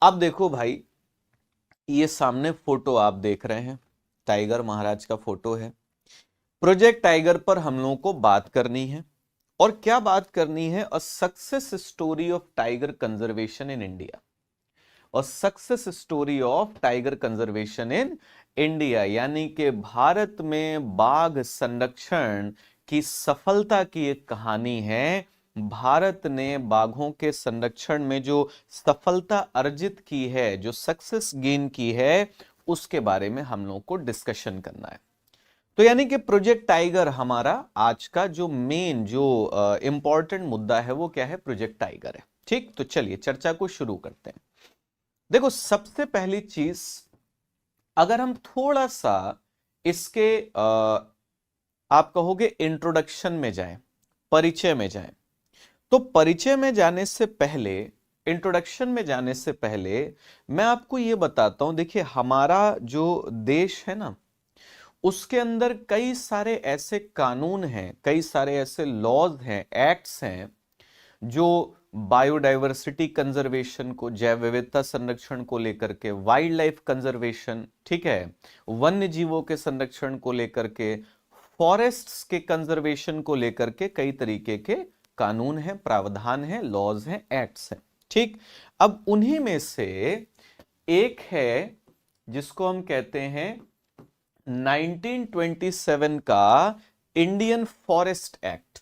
अब देखो भाई, ये सामने फोटो आप देख रहे हैं, टाइगर महाराज का फोटो है। प्रोजेक्ट टाइगर पर हम लोगों को बात करनी है। और क्या बात करनी है? A success story of tiger conservation in India. और success story of tiger conservation in India, यानी कि भारत में बाघ संरक्षण की सफलता की एक कहानी है। भारत ने बाघों के संरक्षण में जो सफलता अर्जित की है, जो सक्सेस गेन की है, उसके बारे में हम लोग को डिस्कशन करना है। तो यानी कि प्रोजेक्ट टाइगर हमारा आज का जो मेन जो इंपॉर्टेंट मुद्दा है वो क्या है? प्रोजेक्ट टाइगर है। ठीक, तो चलिए चर्चा को शुरू करते हैं। देखो, सबसे पहली चीज, अगर हम थोड़ा सा इसके आप कहोगे इंट्रोडक्शन में जाएं, परिचय में जाएं, तो परिचय में जाने से पहले, इंट्रोडक्शन में जाने से पहले मैं आपको यह बताता हूं। देखिए, हमारा जो देश है ना, उसके अंदर कई सारे ऐसे कानून हैं, कई सारे ऐसे लॉज हैं, एक्ट्स हैं, जो बायोडाइवर्सिटी कंजर्वेशन को, जैव विविधता संरक्षण को लेकर के, वाइल्ड लाइफ कंजर्वेशन, ठीक है, वन्य जीवों के संरक्षण को लेकर के, फॉरेस्ट्स के कंजर्वेशन को लेकर के कई तरीके के कानून हैं, प्रावधान हैं, लॉज हैं, एक्ट्स हैं। ठीक, अब उन्हीं में से एक है जिसको हम कहते हैं 1927 का इंडियन फॉरेस्ट एक्ट।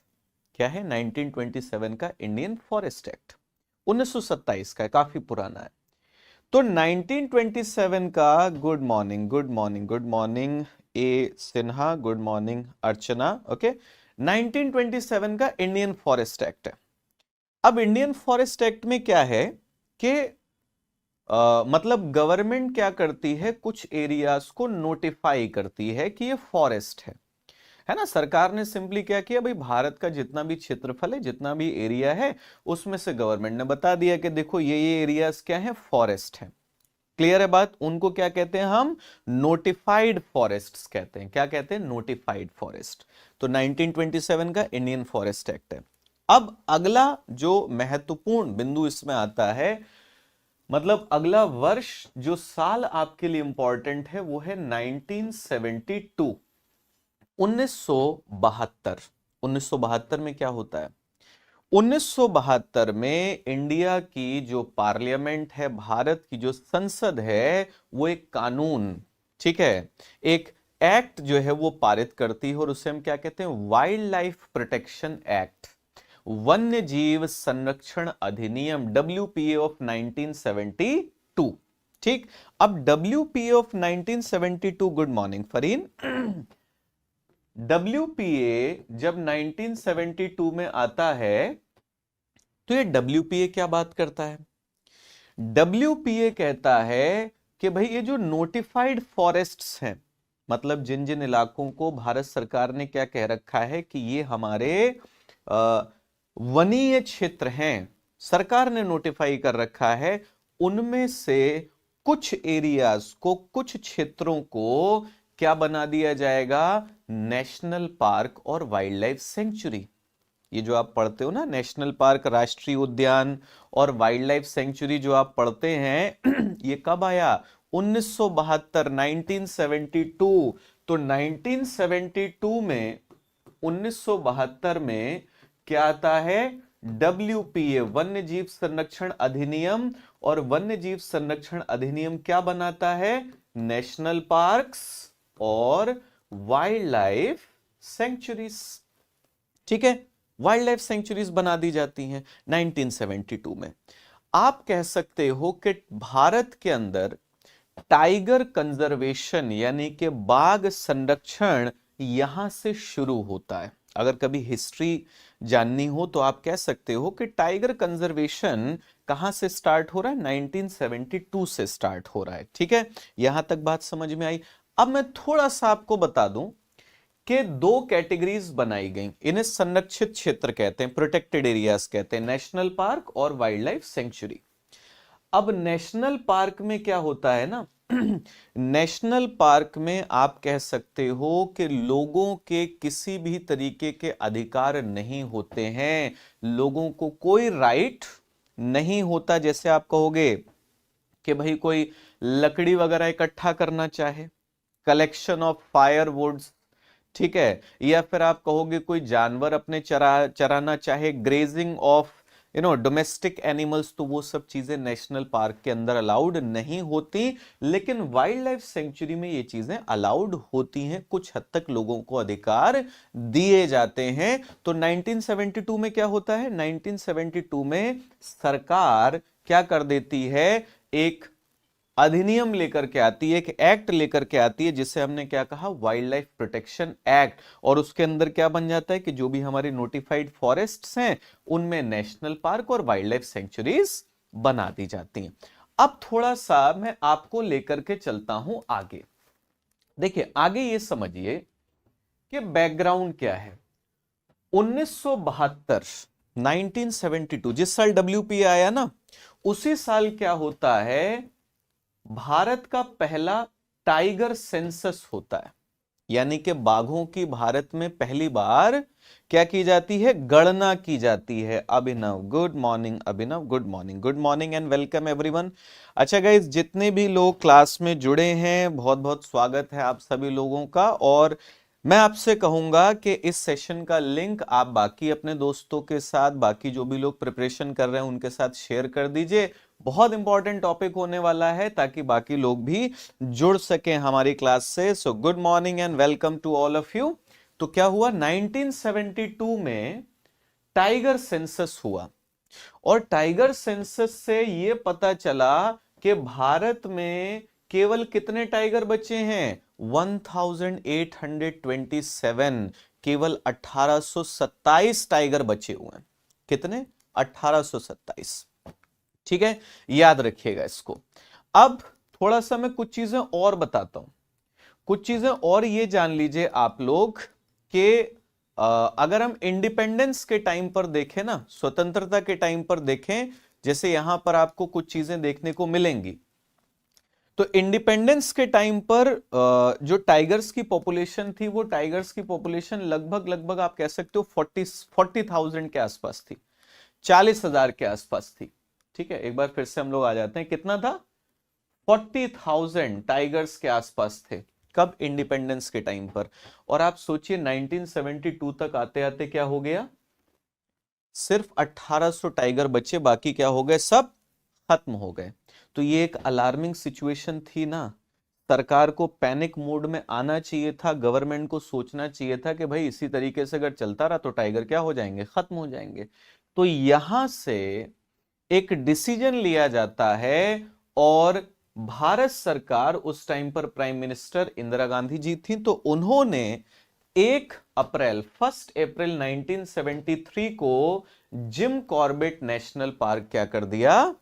क्या है? 1927 का इंडियन फॉरेस्ट एक्ट, 1927 का है, काफी पुराना है। तो 1927 का, good morning, good morning, good morning A Sinha, good morning Archana, okay. 1927 का इंडियन फॉरेस्ट एक्ट है। अब इंडियन फॉरेस्ट एक्ट में क्या है कि मतलब गवर्नमेंट क्या करती है, कुछ एरियाज को नोटिफाई करती है कि ये फॉरेस्ट है ना। सरकार ने सिंपली क्या किया भाई, भारत का जितना भी क्षेत्रफल है, जितना भी एरिया है, उसमें से गवर्नमेंट ने बता दिया कि देखो ये एरियाज क्या है, फॉरेस्ट है। क्लियर है बात? उनको क्या कहते हैं हम? नोटिफाइड फॉरेस्ट्स कहते हैं। क्या कहते हैं? Notified forest. तो 1927 का इंडियन फॉरेस्ट एक्ट है। अब अगला जो महत्वपूर्ण बिंदु इसमें आता है, मतलब अगला वर्ष जो साल आपके लिए इंपॉर्टेंट है, वो है 1972, 1972। 1972 में क्या होता है? 1972 में इंडिया की जो पार्लियामेंट है, भारत की जो संसद है, वो एक कानून, ठीक है, एक एक्ट जो है वो पारित करती है, और उसे हम क्या कहते हैं? वाइल्ड लाइफ प्रोटेक्शन एक्ट, वन्य जीव संरक्षण अधिनियम, WPA ऑफ 1972। ठीक, अब WPA of 1972, good morning Fareen. WPA जब 1972 में आता है, तो ये WPA क्या बात करता है? WPA कहता है कि भाई ये जो नोटिफाइड फॉरेस्ट्स हैं, मतलब जिन जिन इलाकों को भारत सरकार ने क्या कह रखा है कि ये हमारे वनीय क्षेत्र हैं, सरकार ने नोटिफाई कर रखा है, उनमें से कुछ एरियाज को, कुछ क्षेत्रों को क्या बना दिया जाएगा? नेशनल पार्क और वाइल्ड लाइफ सेंचुरी। ये जो आप पढ़ते हो ना, नेशनल पार्क, राष्ट्रीय उद्यान और वाइल्ड लाइफ सेंचुरी जो आप पढ़ते हैं, ये कब आया? 1972, 1972। तो 1972 में, 1972 में क्या आता है? WPA, वन्य जीव संरक्षण अधिनियम। और वन्य जीव संरक्षण अधिनियम क्या बनाता है? नेशनल पार्क्स और वाइल्ड लाइफ सेंचुरीज। ठीक है, वाइल्ड लाइफ सेंचुरीज बना दी जाती हैं 1972 में। आप कह सकते हो कि भारत के अंदर टाइगर कंजर्वेशन, यानी कि बाघ संरक्षण, यहां से शुरू होता है। अगर कभी हिस्ट्री जाननी हो तो आप कह सकते हो कि टाइगर कंजर्वेशन कहां से स्टार्ट हो रहा है? 1972 से स्टार्ट हो रहा है। ठीक है, यहां तक बात समझ में आई। अब मैं थोड़ा सा आपको बता दूं कि दो कैटेगरीज बनाई गई, इन्हें संरक्षित क्षेत्र कहते हैं, प्रोटेक्टेड एरियाज कहते हैं, नेशनल पार्क और वाइल्ड लाइफ सेंचुरी। अब नेशनल पार्क में क्या होता है ना, नेशनल पार्क में आप कह सकते हो कि लोगों के किसी भी तरीके के अधिकार नहीं होते हैं, लोगों को कोई राइट नहीं होता। जैसे आप कहोगे कि भाई कोई लकड़ी वगैरह इकट्ठा करना चाहे, कलेक्शन ऑफ फायरवुड्स, ठीक है, या फिर आप कहोगे कोई जानवर अपने चराना चाहे, ग्रेजिंग ऑफ डोमेस्टिक एनिमल्स, तो वो सब चीजें नेशनल पार्क के अंदर अलाउड नहीं होती। लेकिन वाइल्ड लाइफ सेंचुरी में ये चीजें अलाउड होती हैं, कुछ हद तक लोगों को अधिकार दिए जाते हैं। तो 1972 में क्या होता है, 1972 में सरकार क्या कर देती है, एक अधिनियम लेकर के आती है, एक एक्ट लेकर के आती है, जिसे हमने क्या कहा, वाइल्ड लाइफ प्रोटेक्शन एक्ट। और उसके अंदर क्या बन जाता है कि जो भी हमारी नोटिफाइड फॉरेस्ट्स हैं उनमें नेशनल पार्क और वाइल्ड लाइफ सेंचुरीज बना दी जाती हैं। अब थोड़ा सा मैं आपको लेकर के चलता हूं आगे। देखिए आगे ये समझिए कि बैकग्राउंड क्या है। 1972 1972 जिस साल WPA आया ना, उसी साल क्या होता है, भारत का पहला टाइगर सेंसस होता है। यानी कि बाघों की भारत में पहली बार क्या की जाती है, गणना की जाती है। Abhinav good morning, Abhinav good morning, good morning and welcome everyone. अच्छा गाइस, जितने भी लोग क्लास में जुड़े हैं बहुत बहुत स्वागत है आप सभी लोगों का। और मैं आपसे कहूंगा कि इस सेशन का लिंक आप बाकी अपने दोस्तों के साथ, बाकी जो भी लोग प्रिपरेशन कर रहे हैं उनके साथ शेयर कर दीजिए। बहुत इंपॉर्टेंट टॉपिक होने वाला है ताकि बाकी लोग भी जुड़ सकें हमारी क्लास से। So good morning and welcome to all of you. तो क्या हुआ, 1972 में टाइगर सेंसस हुआ और टाइगर सेंसस से यह पता चला कि भारत में केवल कितने टाइगर बचे हैं, 1827, केवल 1827 टाइगर बचे हुए हैं। कितने, 1827। ठीक है, याद रखिएगा इसको। अब थोड़ा सा मैं कुछ चीजें और बताता हूं, कुछ चीजें और ये जान लीजिए आप लोग कि अगर हम इंडिपेंडेंस के टाइम पर देखें ना, स्वतंत्रता के टाइम पर देखें, जैसे यहां पर आपको कुछ चीजें देखने को मिलेंगी। तो इंडिपेंडेंस के टाइम पर जो टाइगर्स की पॉपुलेशन थी, वो टाइगर्स की पॉपुलेशन लगभग आप कह सकते हो 40,000 के आसपास थी, 40,000 के आसपास थी। ठीक है, एक बार फिर से हम लोग आ जाते हैं, कितना था, 40,000 टाइगर्स के आसपास थे। कब, इंडिपेंडेंस के टाइम पर। और आप सोचिए 1972 तक आते आते क्या हो गया, सिर्फ 1800 टाइगर बचे, बाकी क्या हो गए, सब खत्म हो गए। तो ये एक अलार्मिंग सिचुएशन थी ना, सरकार को पैनिक मोड में आना चाहिए था, गवर्नमेंट को सोचना चाहिए था कि भाई इसी तरीके से अगर चलता रहा तो टाइगर क्या हो जाएंगे, खत्म हो जाएंगे। तो यहां से एक डिसीजन लिया जाता है और भारत सरकार, उस टाइम पर प्राइम मिनिस्टर इंदिरा गांधी जी थी, तो उन्होंने 1 अप्रैल 1973 को जिम कॉर्बेट नेशनल पार्क क्या कर दिया,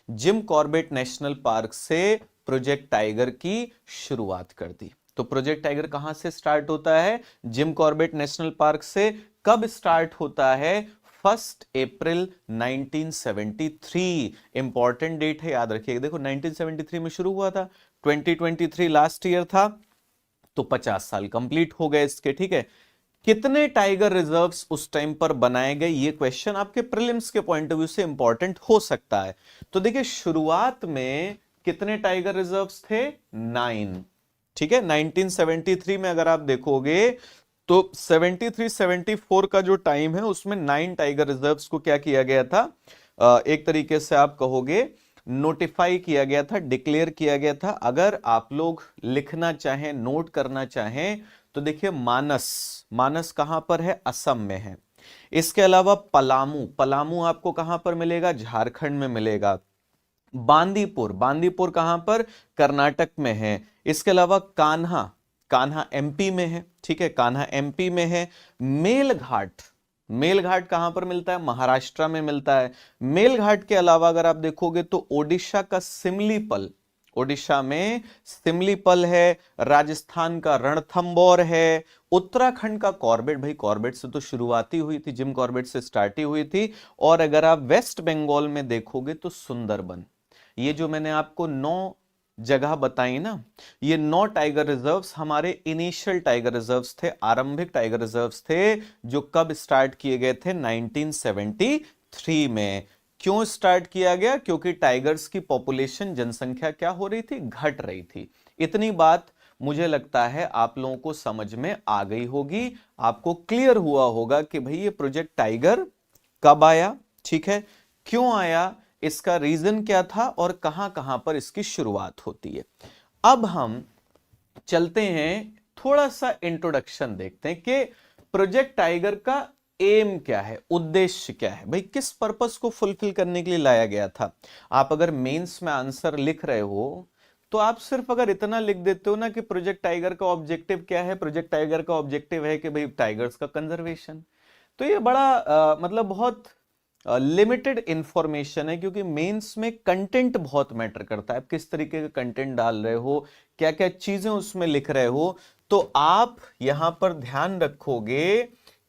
जिम कॉर्बेट नेशनल पार्क से प्रोजेक्ट टाइगर की शुरुआत कर दी। तो प्रोजेक्ट टाइगर कहां से स्टार्ट होता है, जिम कॉर्बेट नेशनल पार्क से। कब स्टार्ट होता है, 1 अप्रैल 1973। इंपॉर्टेंट डेट है, याद रखिएगा। देखो 1973 में शुरू हुआ था, 2023 लास्ट ईयर था, तो 50 साल कंप्लीट हो गए इसके। ठीक है, कितने टाइगर रिजर्व्स उस टाइम पर बनाए गए, ये क्वेश्चन आपके प्रीलिम्स के पॉइंट ऑफ व्यू से इंपॉर्टेंट हो सकता है। तो देखिए शुरुआत में कितने टाइगर रिजर्व्स थे, 9। ठीक है, 1973 में अगर आप देखोगे तो 73-74 का जो टाइम है उसमें 9 टाइगर रिजर्व्स को क्या किया गया था, एक तरीके से आप कहोगे नोटिफाई किया गया था, डिक्लेयर किया गया था। अगर आप लोग लिखना चाहें, नोट करना चाहें, तो देखिए मानस, मानस कहां पर है, असम में है। इसके अलावा पलामू, पलामू आपको कहां पर मिलेगा, झारखंड में मिलेगा। बांदीपुर, बांदीपुर कहां पर, कर्नाटक में है। इसके अलावा कान्हा, कान्हा MP में है। ठीक है, कान्हा MP में है। मेलघाट, मेलघाट कहां पर मिलता है, महाराष्ट्र में मिलता है। मेलघाट के अलावा अगर आप देखोगे तो ओडिशा का सिमलीपल, ओडिशा में सिमलीपल है। राजस्थान का रणथंबोर है। उत्तराखंड का कॉर्बेट, भाई कॉर्बेट से तो शुरुआती हुई थी, जिम कॉर्बेट से स्टार्ट ही हुई थी। और अगर आप वेस्ट बंगाल में देखोगे तो सुंदरबन। ये जो मैंने आपको 9 जगह बताई ना, ये 9 टाइगर रिजर्व्स हमारे इनिशियल टाइगर रिजर्व्स थे, आरंभिक टाइगर रिजर्व्स थे, जो कब स्टार्ट किए गए थे, 1973 में। क्यों स्टार्ट किया गया? क्योंकि टाइगर्स की पॉपुलेशन, जनसंख्या क्या हो रही थी? घट रही थी। इतनी बात मुझे लगता है आप लोगों को समझ में आ गई होगी, आपको क्लियर हुआ होगा कि भाई ये प्रोजेक्ट टाइगर कब आया, ठीक है, क्यों आया, इसका रीजन क्या था और कहां कहां पर इसकी शुरुआत होती है। अब हम चलते हैं, थोड़ा सा इंट्रोडक्शन देखते हैं कि प्रोजेक्ट टाइगर का एम क्या है, उद्देश्य क्या है, भाई किस पर्पस को फुलफिल करने के लिए लाया गया था। आप अगर मेंस में आंसर लिख रहे हो तो आप सिर्फ अगर इतना लिख देते हो ना कि प्रोजेक्ट टाइगर का ऑब्जेक्टिव क्या है, प्रोजेक्ट टाइगर का ऑब्जेक्टिव है कि भाई टाइगर्स का कंजर्वेशन, तो ये बड़ा मतलब बहुत लिमिटेड इंफॉर्मेशन है, क्योंकि मेंस में कंटेंट बहुत मैटर करता है, आप किस तरीके का कंटेंट डाल रहे हो, क्या क्या चीजें उसमें लिख रहे हो। तो आप यहां पर ध्यान रखोगे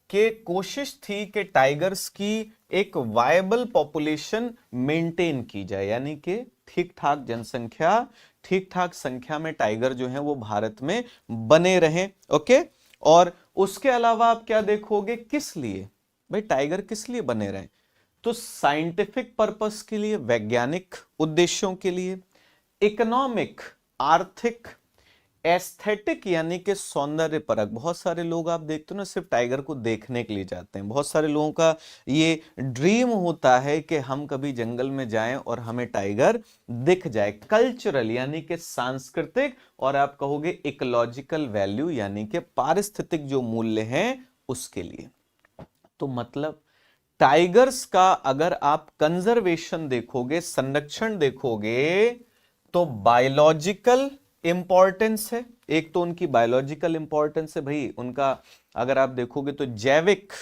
कि कोशिश थी कि टाइगर्स की एक वायबल पॉपुलेशन मेंटेन की जाए, यानी कि ठीक ठाक जनसंख्या, ठीक ठाक संख्या में टाइगर जो है वो भारत में बने रहें। ओके, और उसके अलावा आप क्या देखोगे, किस लिए भाई टाइगर किस लिए बने रहे, तो साइंटिफिक पर्पस के लिए, वैज्ञानिक उद्देश्यों के लिए, इकोनॉमिक आर्थिक, एस्थेटिक यानी कि सौंदर्य परक। बहुत सारे लोग आप देखते हो ना सिर्फ टाइगर को देखने के लिए जाते हैं, बहुत सारे लोगों का ये ड्रीम होता है कि हम कभी जंगल में जाएं और हमें टाइगर दिख जाए। कल्चरल यानी कि सांस्कृतिक, और आप कहोगे इकोलॉजिकल वैल्यू यानी कि पारिस्थितिक जो मूल्य हैं उसके लिए। तो मतलब टाइगर्स का अगर आप कंजर्वेशन देखोगे, संरक्षण देखोगे, तो बायोलॉजिकल इंपॉर्टेंस है। एक तो उनकी बायोलॉजिकल इंपॉर्टेंस है भाई, उनका अगर आप देखोगे तो जैविक,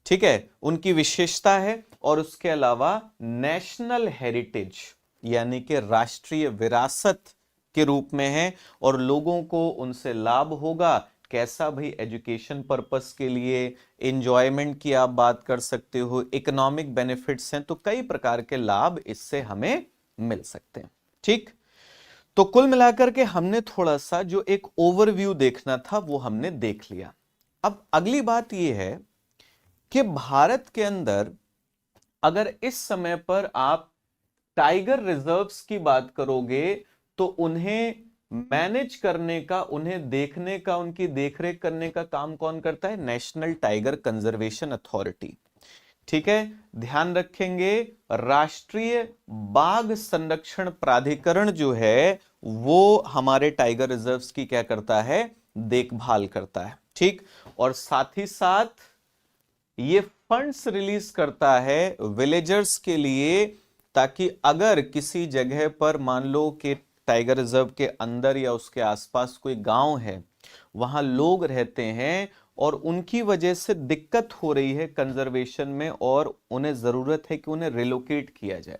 ठीक है, उनकी विशेषता है, और उसके अलावा नेशनल हेरिटेज यानी कि राष्ट्रीय विरासत के रूप में है, और लोगों को उनसे लाभ होगा कैसा भाई, एजुकेशन पर्पस के लिए, एंजॉयमेंट की आप बात कर सकते हो, इकोनॉमिक बेनिफिट्स हैं, तो कई प्रकार के लाभ इससे हमें मिल सकते हैं। ठीक, तो कुल मिलाकर के हमने थोड़ा सा जो एक ओवरव्यू देखना था वो हमने देख लिया। अब अगली बात यह है कि भारत के अंदर अगर इस समय पर आप टाइगर रिजर्व्स की बात करोगे तो उन्हें मैनेज करने का, उन्हें देखने का, उनकी देखरेख करने का काम कौन करता है? National tiger conservation authority. ठीक है, ध्यान रखेंगे, राष्ट्रीय बाघ संरक्षण प्राधिकरण जो है वो हमारे टाइगर रिजर्व्स की क्या करता है? देखभाल करता है। ठीक, और साथ ही साथ ये फंड्स रिलीज करता है विलेजर्स के लिए, ताकि अगर किसी जगह पर मान लो कि टाइगर रिजर्व के अंदर या उसके आसपास कोई गांव है, वहां लोग रहते हैं और उनकी वजह से दिक्कत हो रही है कंजर्वेशन में, और उन्हें जरूरत है कि उन्हें रिलोकेट किया जाए,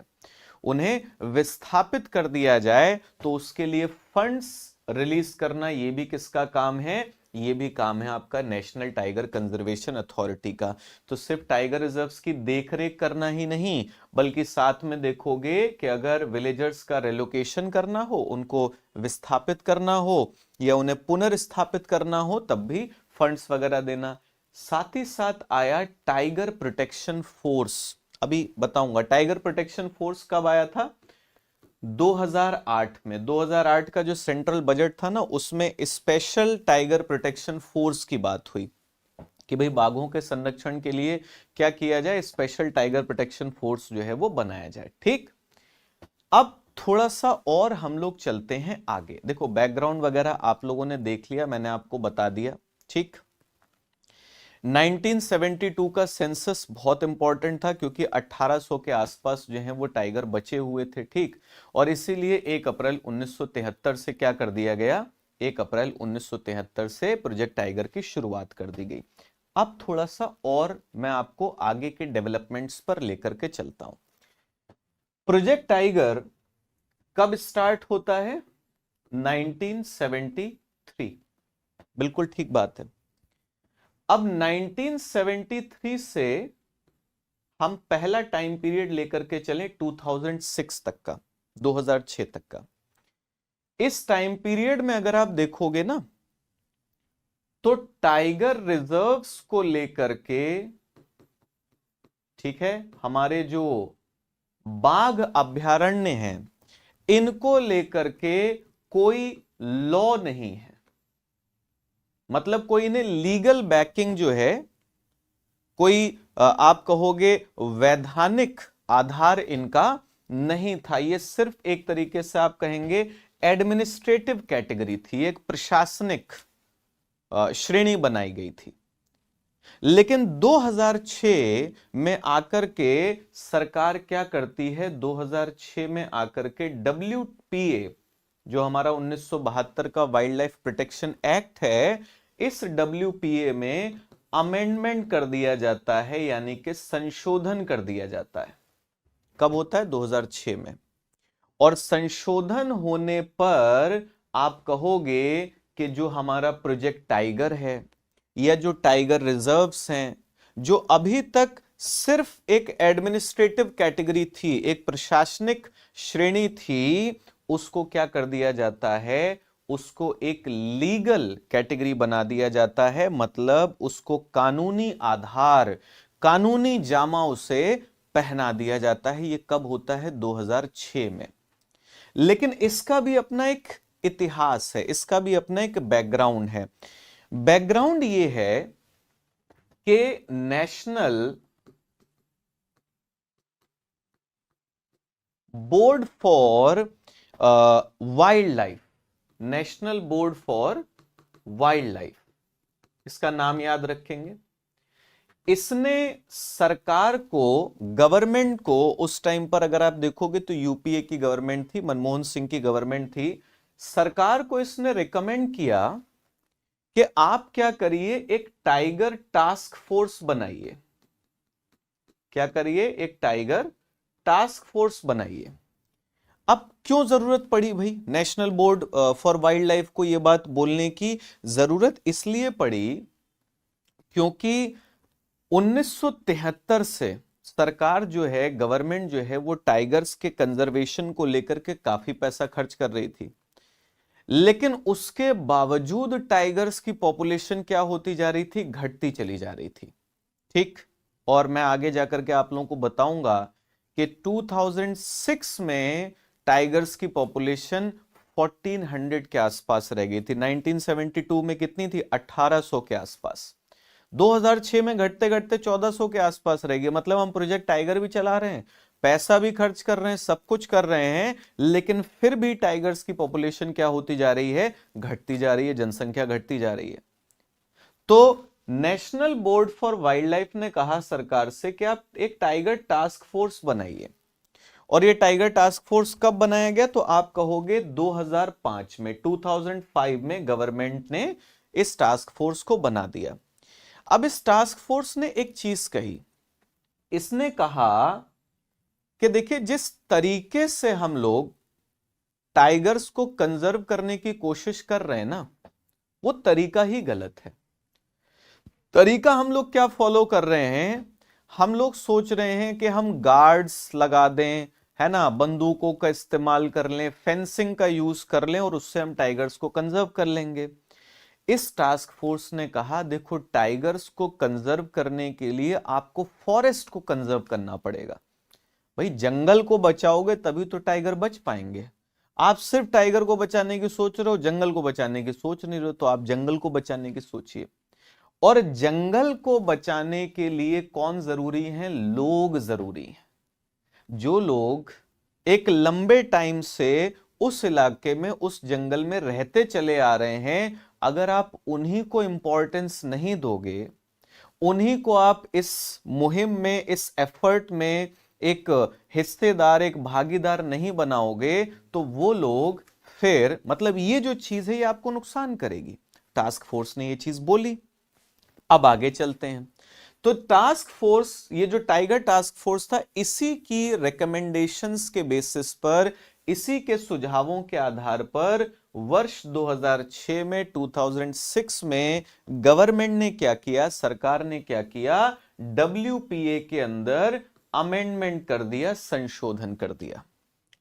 उन्हें विस्थापित कर दिया जाए, तो उसके लिए फंड्स रिलीज करना ये भी किसका काम है? ये भी काम है आपका नेशनल टाइगर कंजर्वेशन अथॉरिटी का। तो सिर्फ टाइगर रिजर्व्स की देखरेख करना ही नहीं, बल्कि साथ में देखोगे कि अगर विलेजर्स का रिलोकेशन करना हो, उनको विस्थापित करना हो या उन्हें पुनर्स्थापित करना हो, तब भी फंड्स वगैरह देना। साथ ही साथ आया टाइगर प्रोटेक्शन फोर्स। अभी बताऊंगा टाइगर प्रोटेक्शन फोर्स कब आया था? 2008 में। 2008 का जो सेंट्रल बजट था ना, उसमें स्पेशल टाइगर प्रोटेक्शन फोर्स की बात हुई कि भाई बाघों के संरक्षण के लिए क्या किया जाए, स्पेशल टाइगर प्रोटेक्शन फोर्स जो है वो बनाया जाए। ठीक, अब थोड़ा सा और हम लोग चलते हैं आगे। देखो बैकग्राउंड वगैरह आप लोगों ने देख लिया, मैंने आपको बता दिया। ठीक, 1972 का सेंसस बहुत इंपॉर्टेंट था, क्योंकि 1800 के आसपास जो है वो टाइगर बचे हुए थे। ठीक, और इसीलिए 1 अप्रैल 1973 से क्या कर दिया गया? 1 अप्रैल 1973 से प्रोजेक्ट टाइगर की शुरुआत कर दी गई। अब थोड़ा सा और मैं आपको आगे के डेवलपमेंट्स पर लेकर के चलता हूं। प्रोजेक्ट टाइगर कब स्टार्ट होता है? 1973, बिल्कुल ठीक बात है। अब 1973 से हम पहला टाइम पीरियड लेकर के चलें 2006 तक का, 2006 तक का। इस टाइम पीरियड में अगर आप देखोगे ना, तो टाइगर रिजर्व्स को लेकर के, ठीक है, हमारे जो बाघ अभयारण्य हैं, इनको लेकर के कोई लॉ नहीं है, मतलब कोई इन्हें लीगल बैकिंग जो है, कोई आप कहोगे वैधानिक आधार इनका नहीं था। ये सिर्फ एक तरीके से आप कहेंगे एडमिनिस्ट्रेटिव कैटेगरी थी, एक प्रशासनिक श्रेणी बनाई गई थी। लेकिन 2006 में आकर के सरकार क्या करती है, 2006 में आकर के WPA जो हमारा 1972 का वाइल्ड लाइफ प्रोटेक्शन एक्ट है, इस WPA में अमेंडमेंट कर दिया जाता है, यानी कि संशोधन कर दिया जाता है। कब होता है? 2006 में। और संशोधन होने पर आप कहोगे कि जो हमारा प्रोजेक्ट टाइगर है या जो टाइगर रिजर्व्स हैं, जो अभी तक सिर्फ एक एडमिनिस्ट्रेटिव कैटेगरी थी, एक प्रशासनिक श्रेणी थी, उसको क्या कर दिया जाता है, उसको एक लीगल कैटेगरी बना दिया जाता है। मतलब उसको कानूनी आधार, कानूनी जामा उसे पहना दिया जाता है। ये कब होता है? 2006 में। लेकिन इसका भी अपना एक इतिहास है, इसका भी अपना एक बैकग्राउंड है। बैकग्राउंड ये है कि national board for wild life, national board for wild life, इसका नाम याद रखेंगे। इसने सरकार को, गवर्नमेंट को, उस टाइम पर अगर आप देखोगे तो यूपीए की गवर्नमेंट थी, मनमोहन सिंह की गवर्नमेंट थी, सरकार को इसने रिकमेंड किया कि आप क्या करिए, एक टाइगर टास्क फोर्स बनाइए। क्या करिए? एक टाइगर टास्क फोर्स बनाइए। अब क्यों जरूरत पड़ी भाई national board for wild life को यह बात बोलने की? जरूरत इसलिए पड़ी क्योंकि 1973 से सरकार जो है, गवर्नमेंट जो है, वो टाइगर्स के कंजर्वेशन को लेकर के काफी पैसा खर्च कर रही थी। लेकिन उसके बावजूद टाइगर्स की पॉपुलेशन क्या होती जा रही थी? घटती चली जा रही थी। ठीक। और मैं आगे जाकर के आप लोगों को बताऊंगा कि 2006 में टाइगर्स की पॉपुलेशन 1400 के आसपास रह गई थी। 1972 में कितनी थी? 1800 के आसपास। 2006 में घटते घटते 1400 के आसपास रह गई। मतलब हम प्रोजेक्ट टाइगर भी चला रहे हैं, पैसा भी खर्च कर रहे हैं, सब कुछ कर रहे हैं, लेकिन फिर भी टाइगर्स की पॉपुलेशन क्या होती जा रही है? घटती जा रही है, जनसंख्या घटती जा रही है। तो national board for wild life ने कहा सरकार से कि आप एक टाइगर टास्क फोर्स बनाइए। और ये टाइगर टास्क फोर्स कब बनाया गया? तो आप कहोगे 2005 में, 2005 में गवर्नमेंट ने इस टास्क फोर्स को बना दिया। अब इस टास्क फोर्स ने एक चीज कही, इसने कहा कि देखिए, जिस तरीके से हम लोग टाइगर्स को कंजर्व करने की कोशिश कर रहे हैं ना, वो तरीका ही गलत है। तरीका हम लोग क्या फॉलो कर रहे हैं? हम लोग सोच रहे हैं कि हम गार्ड्स लगा दें, है ना, बंदूकों का इस्तेमाल कर लें, फेंसिंग का यूज कर लें और उससे हम टाइगर्स को कंजर्व कर लेंगे। इस टास्क फोर्स ने कहा देखो, टाइगर्स को कंजर्व करने के लिए आपको फॉरेस्ट को कंजर्व करना पड़ेगा। भाई जंगल को बचाओगे तभी तो टाइगर बच पाएंगे। आप सिर्फ टाइगर को बचाने की सोच रहे हो, जंगल को बचाने की सोच नहीं रहे हो, तो आप जंगल को बचाने की सोचिए। और जंगल को बचाने के लिए कौन जरूरी है? लोग जरूरी हैं। जो लोग एक लंबे टाइम से उस इलाके में, उस जंगल में रहते चले आ रहे हैं, अगर आप उन्हीं को इंपॉर्टेंस नहीं दोगे, उन्हीं को आप इस मुहिम में, इस एफर्ट में एक हिस्सेदार, एक भागीदार नहीं बनाओगे, तो वो लोग फिर, मतलब ये जो चीज है ये आपको नुकसान करेगी। टास्क फोर्स ने ये चीज बोली। अब आगे चलते हैं। तो टास्क फोर्स, ये जो टाइगर टास्क फोर्स था, इसी की रिकमेंडेशंस के बेसिस पर, इसी के सुझावों के आधार पर वर्ष 2006 में, 2006 में गवर्नमेंट ने क्या किया, सरकार ने क्या किया, WPA के अंदर अमेंडमेंट कर दिया, संशोधन कर दिया।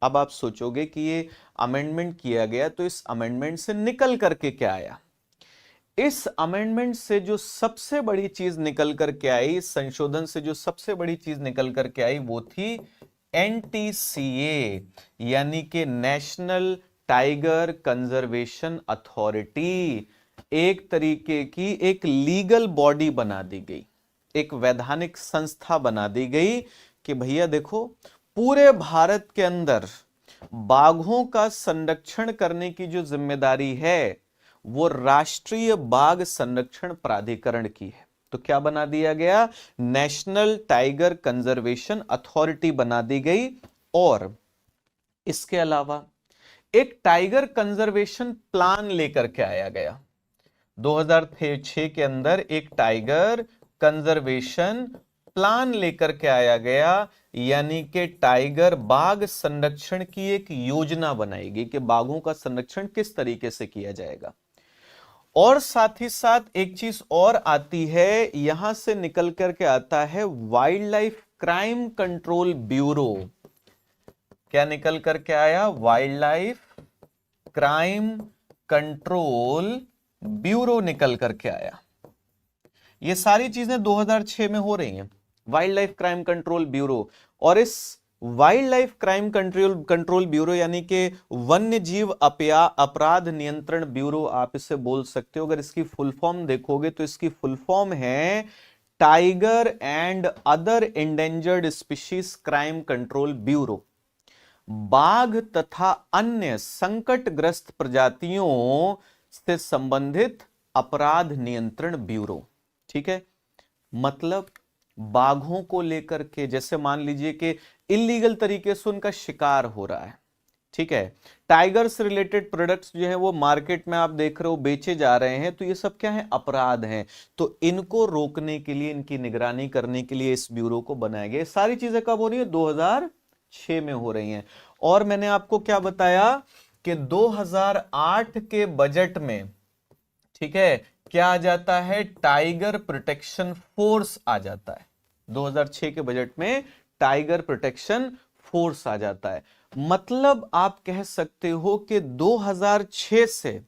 अब आप सोचोगे कि ये अमेंडमेंट किया गया तो इस अमेंडमेंट से निकल करके क्या आया? इस अमेंडमेंट से जो सबसे बड़ी चीज निकल करके आई, इस संशोधन से जो सबसे बड़ी चीज निकल करके आई, वो थी एनटीसीए यानी कि नेशनल टाइगर कंजर्वेशन अथॉरिटी एक तरीके की एक लीगल बॉडी बना दी गई, एक वैधानिक संस्था बना दी गई कि भैया देखो पूरे भारत के अंदर बाघों का संरक्षण करने की जो जिम्मेदारी है वो राष्ट्रीय बाघ संरक्षण प्राधिकरण की है। तो क्या बना दिया गया, नेशनल टाइगर कंजर्वेशन अथॉरिटी बना दी गई। और इसके अलावा एक टाइगर कंजर्वेशन प्लान लेकर के आया गया। 2006 के अंदर एक टाइगर कंजर्वेशन प्लान लेकर के आया गया, यानी कि टाइगर बाघ संरक्षण की एक योजना बनाएगी कि बाघों का संरक्षण किस तरीके से किया जाएगा। और साथ ही साथ एक चीज और आती है, यहां से निकल करके आता है wild life crime control bureau. क्या निकल करके आया, wild life crime control bureau निकल करके आया। ये सारी चीजें 2006 में हो रही हैं, wild life crime control bureau. और इस wild life crime control bureau यानी कि वन्य जीव अपराध नियंत्रण ब्यूरो आप इसे बोल सकते हो। अगर इसकी फुल फॉर्म देखोगे तो इसकी फुल फॉर्म है tiger and other endangered species crime control bureau. बाघ तथा अन्य संकटग्रस्त प्रजातियों से संबंधित अपराध नियंत्रण ब्यूरो। ठीक है, मतलब बाघों को लेकर के, जैसे मान लीजिए कि इलीगल तरीके से उनका शिकार हो रहा है, ठीक है, टाइगर से रिलेटेड प्रोडक्ट्स जो है वो मार्केट में आप देख रहे हो बेचे जा रहे हैं, तो ये सब क्या है, अपराध हैं। तो इनको रोकने के लिए, इनकी निगरानी करने के लिए इस ब्यूरो को बनाया गया। सारी चीजें कब हो रही है, 2006 में हो रही हैं। और मैंने आपको क्या बताया कि 2008 के बजट में, ठीक है, क्या आ जाता है, टाइगर प्रोटेक्शन फोर्स आ जाता है। 2006 के बजट में टाइगर प्रोटेक्शन फोर्स आ जाता है। मतलब आप कह सकते हो कि 2006 से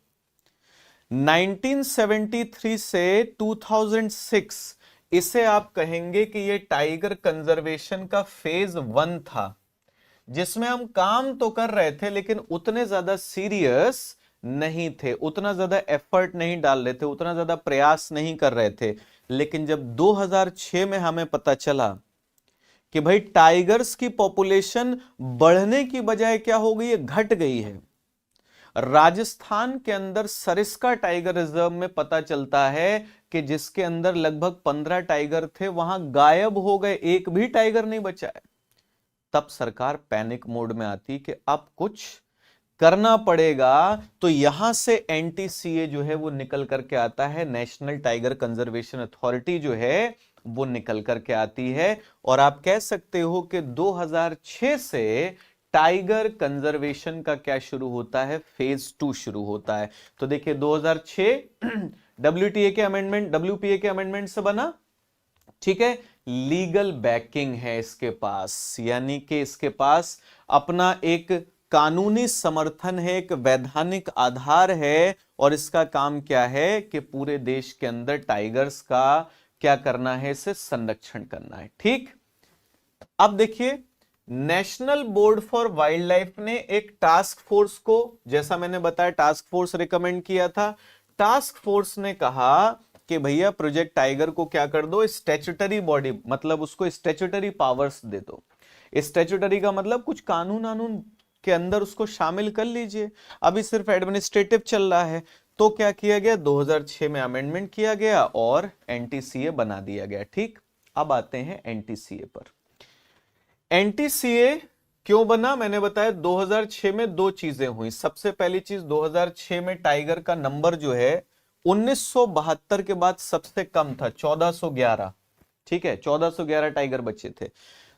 1973 से 2006 इसे आप कहेंगे कि ये टाइगर कंजर्वेशन का फेज 1 था, जिसमें हम काम तो कर रहे थे लेकिन उतने ज्यादा सीरियस नहीं थे, उतना ज्यादा एफर्ट नहीं डाल रहे थे, उतना ज्यादा प्रयास नहीं कर रहे थे। लेकिन जब 2006 में हमें पता चला कि भाई टाइगर्स की पॉपुलेशन बढ़ने की बजाय क्या हो गई है, घट गई है। राजस्थान के अंदर सरिस्का टाइगर रिजर्व में पता चलता है कि जिसके अंदर लगभग 15 टाइगर थे, वहां गायब हो गए, एक भी टाइगर नहीं बचा है। तब सरकार पैनिक मोड में आती कि अब कुछ करना पड़ेगा। तो यहां से एनटीसीए जो है वो निकल करके आता है, नेशनल टाइगर कंजर्वेशन अथॉरिटी जो है वो निकल करके आती है। और आप कह सकते हो कि 2006 से टाइगर कंजर्वेशन का क्या शुरू होता है, फेज 2 शुरू होता है। तो देखिए 2006 डब्ल्यूटीए के अमेंडमेंट, डब्ल्यूपीए के अमेंडमेंट से बना, ठीक है, लीगल बैकिंग है इसके पास, यानी कि इसके पास अपना एक कानूनी समर्थन है, एक वैधानिक आधार है। और इसका काम क्या है कि पूरे देश के अंदर टाइगर्स का क्या करना है, इसे संरक्षण करना है। ठीक, अब देखिए national board for wild life ने एक टास्क फोर्स को, जैसा मैंने बताया टास्क फोर्स रिकमेंड किया था, टास्क फोर्स ने कहा कि भैया प्रोजेक्ट टाइगर को क्या कर दो, स्टैट्यूटरी बॉडी, मतलब उसको स्टैट्यूटरी पावर्स दे दो। स्टैट्यूटरी का मतलब कुछ कानून के अंदर उसको शामिल कर लीजिए, अभी सिर्फ एडमिनिस्ट्रेटिव चल रहा है। तो क्या किया गया, 2006 में अमेंडमेंट किया गया और एनटीसीए बना दिया गया। ठीक, अब आते हैं एनटीसीए पर। एनटीसीए क्यों बना, मैंने बताया 2006 में दो चीजें हुई। सबसे पहली चीज, 2006 में टाइगर का नंबर जो है 1972 के बाद सबसे कम था, 1411। ठीक है, 1411 टाइगर बचे थे।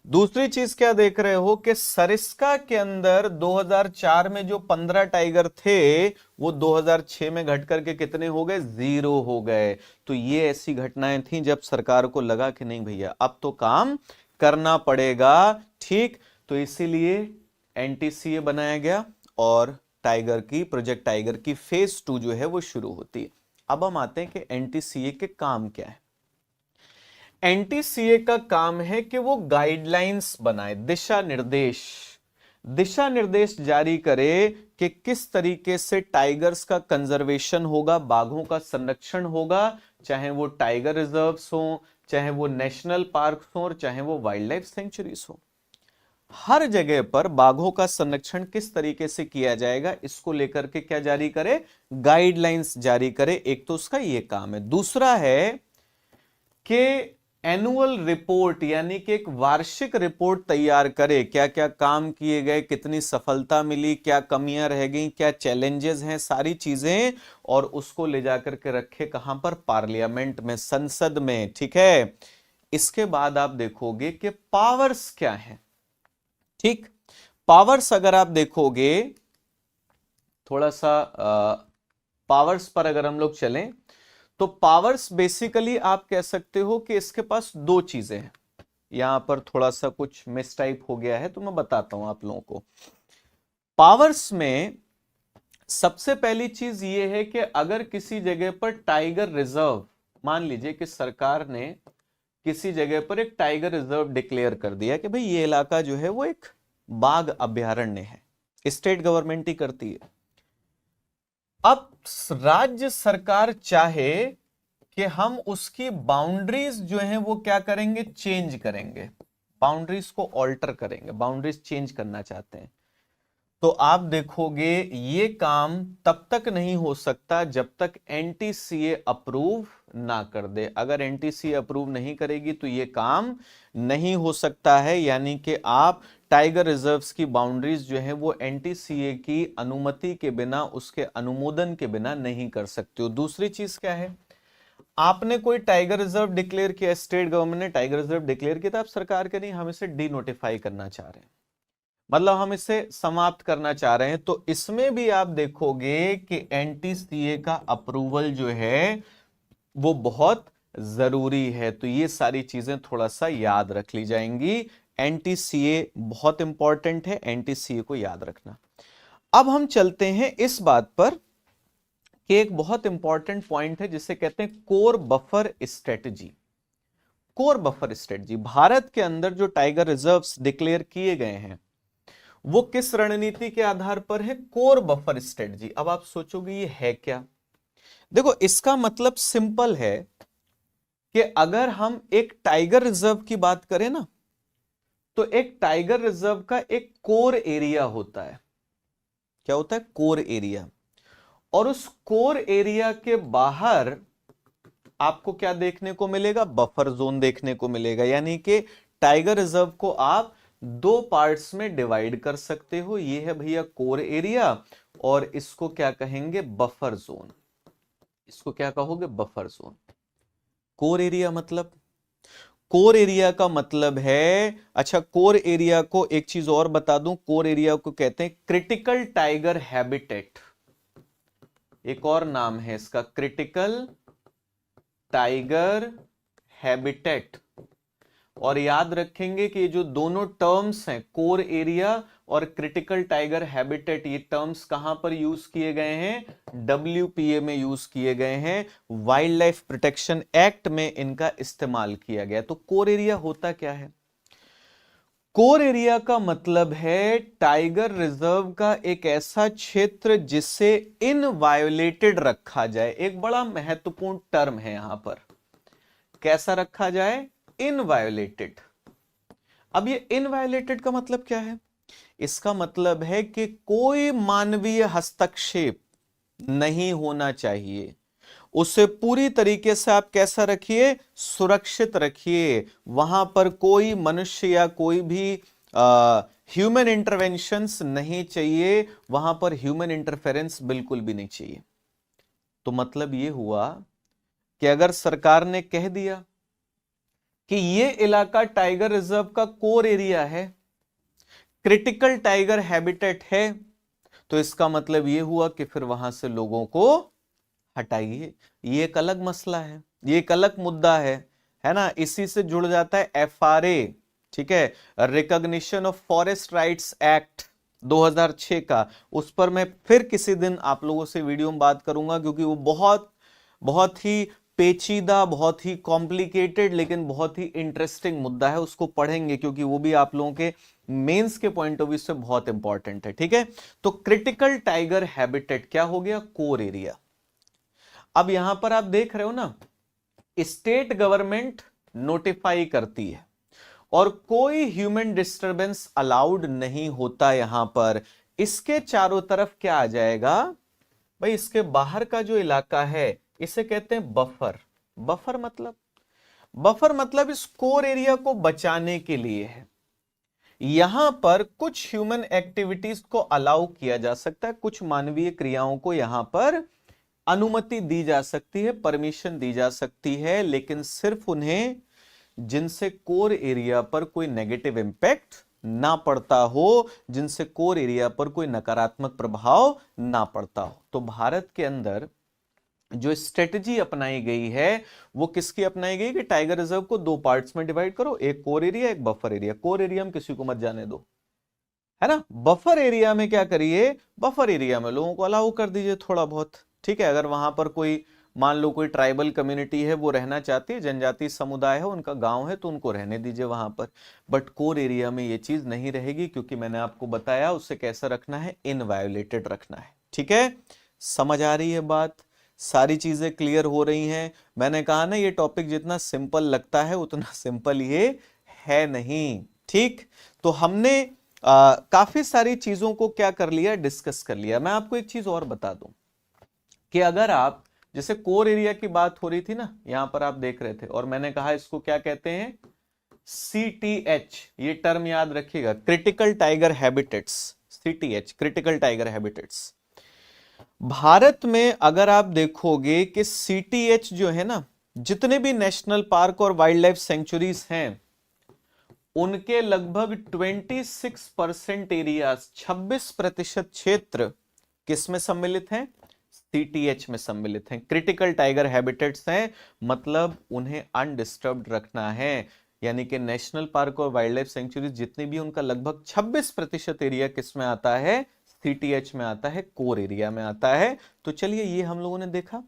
दूसरी चीज क्या देख रहे हो कि सरिस्का के अंदर 2004 में जो 15 टाइगर थे वो 2006 में घट करके कितने हो गए, 0 हो गए। तो ये ऐसी घटनाएं थी जब सरकार को लगा कि नहीं भैया अब तो काम करना पड़ेगा। ठीक, तो इसीलिए एनटीसीए बनाया गया और टाइगर की, प्रोजेक्ट टाइगर की फेज 2 जो है वो शुरू होती है। अब हम आते हैं कि एनटीसीए के काम क्या है। एनटीसीए का काम है कि वो गाइडलाइंस बनाए, दिशा निर्देश जारी करे कि किस तरीके से टाइगर्स का कंजर्वेशन होगा, बाघों का संरक्षण होगा, चाहे वो टाइगर रिजर्व्स हो, चाहे वो नेशनल पार्क हो, और चाहे वो वाइल्ड लाइफ सेंचुरीज हो। हर जगह पर बाघों का संरक्षण किस तरीके से किया जाएगा, इसको लेकर के क्या जारी करे, गाइडलाइंस जारी करे। एक तो उसका ये काम है। दूसरा है कि एनुअल रिपोर्ट यानी कि एक वार्षिक रिपोर्ट तैयार करे, क्या क्या काम किए गए, कितनी सफलता मिली, क्या कमियां रह गई, क्या चैलेंजेस हैं, सारी चीजें, और उसको ले जाकर के रखे कहां पर, पार्लियामेंट में, संसद में। ठीक है। इसके बाद आप देखोगे कि पावर्स क्या है। ठीक, पावर्स अगर आप देखोगे, थोड़ा सा पावर्स पर अगर हम लोग चलें तो पावर्स बेसिकली आप कह सकते हो कि इसके पास दो चीजें हैं। यहां पर थोड़ा सा कुछ मिस टाइप हो गया है तो मैं बताता हूं आप लोगों को। पावर्स में सबसे पहली चीज ये है कि अगर किसी जगह पर टाइगर रिजर्व, मान लीजिए कि सरकार ने किसी जगह पर एक टाइगर रिजर्व डिक्लेयर कर दिया कि भाई ये इलाका जो है वो एक बाघ अभयारण्य है, स्टेट गवर्नमेंट ही करती है। अब राज्य सरकार चाहे कि हम उसकी बाउंड्रीज जो हैं वो क्या करेंगे, चेंज करेंगे, बाउंड्रीज को ऑल्टर करेंगे, बाउंड्रीज चेंज करना चाहते हैं, तो आप देखोगे ये काम तब तक नहीं हो सकता जब तक एनटीसीए अप्रूव ना कर दे। अगर एनटीसीए अप्रूव नहीं करेगी तो ये काम नहीं हो सकता है। यानी कि आप टाइगर रिजर्व्स की बाउंड्रीज जो है वो एनटीसीए की अनुमति के बिना, उसके अनुमोदन के बिना नहीं कर सकते हो। दूसरी चीज क्या है, आपने कोई टाइगर रिजर्व डिक्लेयर किया, स्टेट गवर्नमेंट ने टाइगर रिजर्व डिक्लेयर किया, तो आप सरकार के नहीं, हम इसे डी नोटिफाई करना चाह रहे हैं, मतलब हम इसे समाप्त करना चाह रहे हैं। तो इसमें भी आप देखोगे कि एनटीसीए का अप्रूवल जो है वो बहुत जरूरी है। तो ये सारी चीजें थोड़ा सा याद रख ली जाएंगी। एनटीसीए बहुत इंपॉर्टेंट है, एनटीसीए को याद रखना। अब हम चलते हैं इस बात पर कि एक बहुत इंपॉर्टेंट पॉइंट है जिसे कहते हैं core buffer strategy. Core buffer strategy, Bharat के अंदर जो टाइगर रिजर्व्स डिक्लेयर किए गए हैं वो किस रणनीति के आधार पर है, कोर बफर स्ट्रेटजी। अब आप सोचोगे ये है क्या, देखो इसका मतलब सिंपल है कि अगर हम एक टाइगर रिजर्व की बात करें ना, तो एक टाइगर रिजर्व का एक कोर एरिया होता है। क्या होता है, कोर एरिया। और उस कोर एरिया के बाहर आपको क्या देखने को मिलेगा, बफर जोन देखने को मिलेगा। यानी कि टाइगर रिजर्व को आप दो पार्ट्स में डिवाइड कर सकते हो। ये है भैया कोर एरिया, और इसको क्या कहेंगे, बफर जोन। इसको क्या कहोगे, बफर जोन। कोर एरिया मतलब, कोर एरिया का मतलब है, अच्छा कोर एरिया को एक चीज और बता दूं, कोर एरिया को कहते हैं क्रिटिकल टाइगर हैबिटेट। एक और नाम है इसका, क्रिटिकल टाइगर हैबिटेट। और याद रखेंगे कि ये जो दोनों टर्म्स हैं, कोर एरिया और क्रिटिकल टाइगर हैबिटेट, ये टर्म्स कहां पर यूज किए गए हैं, डब्ल्यूपीए में यूज किए गए हैं, वाइल्ड लाइफ प्रोटेक्शन एक्ट में इनका इस्तेमाल किया गया। तो कोर एरिया होता क्या है, कोर एरिया का मतलब है टाइगर रिजर्व का एक ऐसा क्षेत्र जिसे इनवायोलेटेड रखा जाए। एक बड़ा महत्वपूर्ण टर्म है यहां पर, कैसा रखा जाए, इनवायोलेटेड। अब ये इनवायोलेटेड का मतलब क्या है, इसका मतलब है कि कोई मानवीय हस्तक्षेप नहीं होना चाहिए, उसे पूरी तरीके से आप कैसा रखिए, सुरक्षित रखिए। वहां पर कोई मनुष्य या कोई भी ह्यूमन इंटरवेंशंस नहीं चाहिए, वहां पर ह्यूमन इंटरफेरेंस बिल्कुल भी नहीं चाहिए। तो मतलब ये हुआ कि अगर सरकार ने कह दिया कि ये इलाका टाइगर रिजर्व का कोर एरिया है, क्रिटिकल टाइगर हैबिटेट है, तो इसका मतलब ये हुआ कि फिर वहां से लोगों को हटाइए। ये एक अलग मसला है, ये एक अलग मुद्दा है ना। इसी से जुड़ जाता है एफआरए, ठीक है, recognition of forest rights act 2006 का। उस पर मैं फिर किसी दिन आप लोगों से वीडियो में बात करूंगा, क्योंकि वो बहुत बहुत ही पेचीदा, बहुत ही कॉम्प्लिकेटेड लेकिन बहुत ही इंटरेस्टिंग मुद्दा है, उसको पढ़ेंगे क्योंकि वो भी आप लोगों के मेंस के पॉइंट ऑफ व्यू से बहुत इंपॉर्टेंट है। ठीक है, तो क्रिटिकल टाइगर हैबिटेट क्या हो गया? Core area. अब यहां पर आप देख रहे हो ना, स्टेट गवर्नमेंट नोटिफाई करती है और कोई ह्यूमन डिस्टरबेंस अलाउड नहीं होता यहां पर। इसके चारों तरफ क्या आ जाएगा भाई? इसके बाहर का जो इलाका है इसे कहते हैं बफर। बफर मतलब इस कोर एरिया को बचाने के लिए है। यहां पर कुछ ह्यूमन एक्टिविटीज को अलाउ किया जा सकता है, कुछ मानवीय क्रियाओं को यहां पर अनुमति दी जा सकती है, परमिशन दी जा सकती है, लेकिन सिर्फ उन्हें जिनसे कोर एरिया पर कोई नेगेटिव इंपैक्ट ना पड़ता हो, जिनसे कोर एरिया पर कोई नकारात्मक प्रभाव ना पड़ता हो। तो भारत के अंदर जो स्ट्रेटजी अपनाई गई है वो किसकी अपनाई गई कि टाइगर रिजर्व को दो पार्ट्स में डिवाइड करो, एक कोर एरिया, एक बफर एरिया। कोर एरिया में किसी को मत जाने दो, है ना। बफर एरिया में क्या करिए? बफर एरिया में लोगों को अलाउ कर दीजिए थोड़ा बहुत। ठीक है, अगर वहां पर कोई मान लो कोई ट्राइबल कम्युनिटी है, वो रहना चाहती है, जनजातीय समुदाय है, उनका गांव है, तो उनको रहने दीजिए वहां पर। बट कोर एरिया में ये चीज नहीं रहेगी, क्योंकि मैंने आपको बताया उसे कैसा रखना है, इनवायोलेटेड रखना है। ठीक है, समझ आ रही है बात? सारी चीजें क्लियर हो रही हैं? मैंने कहा ना, ये टॉपिक जितना सिंपल लगता है उतना सिंपल ये है नहीं। ठीक, तो हमने काफी सारी चीजों को क्या कर लिया, डिस्कस कर लिया। मैं आपको एक चीज और बता दूं कि अगर आप, जैसे कोर एरिया की बात हो रही थी ना, यहां पर आप देख रहे थे, और मैंने कहा इसको क्या कहते हैं, CTH, ये टर्म याद रखिएगा, critical tiger habitats. CTH, critical tiger habitats. Bharat में अगर आप देखोगे कि CTH जो है ना, जितने भी नेशनल पार्क और वाइल्ड लाइफ सेंचुरीज हैं, उनके लगभग 26% एरिया, 26% क्षेत्र किस में सम्मिलित हैं? CTH में सम्मिलित हैं, क्रिटिकल टाइगर हैबिटेट्स हैं, मतलब उन्हें अनडिस्टर्ब्ड रखना है। यानी कि नेशनल पार्क और वाइल्ड लाइफ सेंचुरीज जितनी भी, उनका लगभग 26% एरिया किस में आता है? CTH में आता है, कोर एरिया में आता है। तो चलिए, ये हम लोगों ने देखा।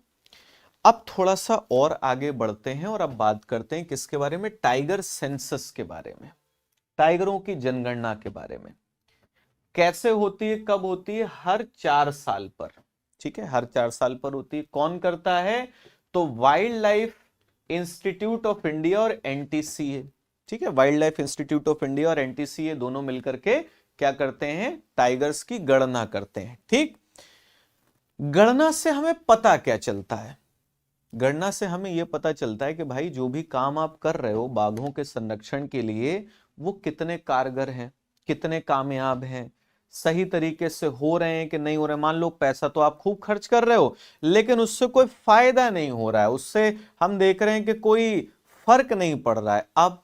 अब थोड़ा सा और आगे बढ़ते हैं और अब बात करते हैं किसके बारे में? टाइगर सेंसस के बारे में, टाइगरों की जनगणना के बारे में। कैसे होती है, कब होती है? हर 4 साल पर। ठीक है, हर 4 साल पर होती है। कौन करता है? तो wild life institute of India और NTCA। ठीक है, wild life institute of India और NTCA दोनों मिलकर के क्या करते हैं? टाइगर्स की गणना करते हैं। ठीक, गणना से हमें पता क्या चलता है? गणना से हमें यह पता चलता है कि भाई जो भी काम आप कर रहे हो बाघों के संरक्षण के लिए, वो कितने कारगर हैं, कितने कामयाब हैं, सही तरीके से हो रहे हैं कि नहीं हो रहे। मान लो पैसा तो आप खूब खर्च कर रहे हो, लेकिन उससे कोई फायदा नहीं हो रहा है, उससे हम देख रहे हैं कि कोई फर्क नहीं पड़ रहा है। अब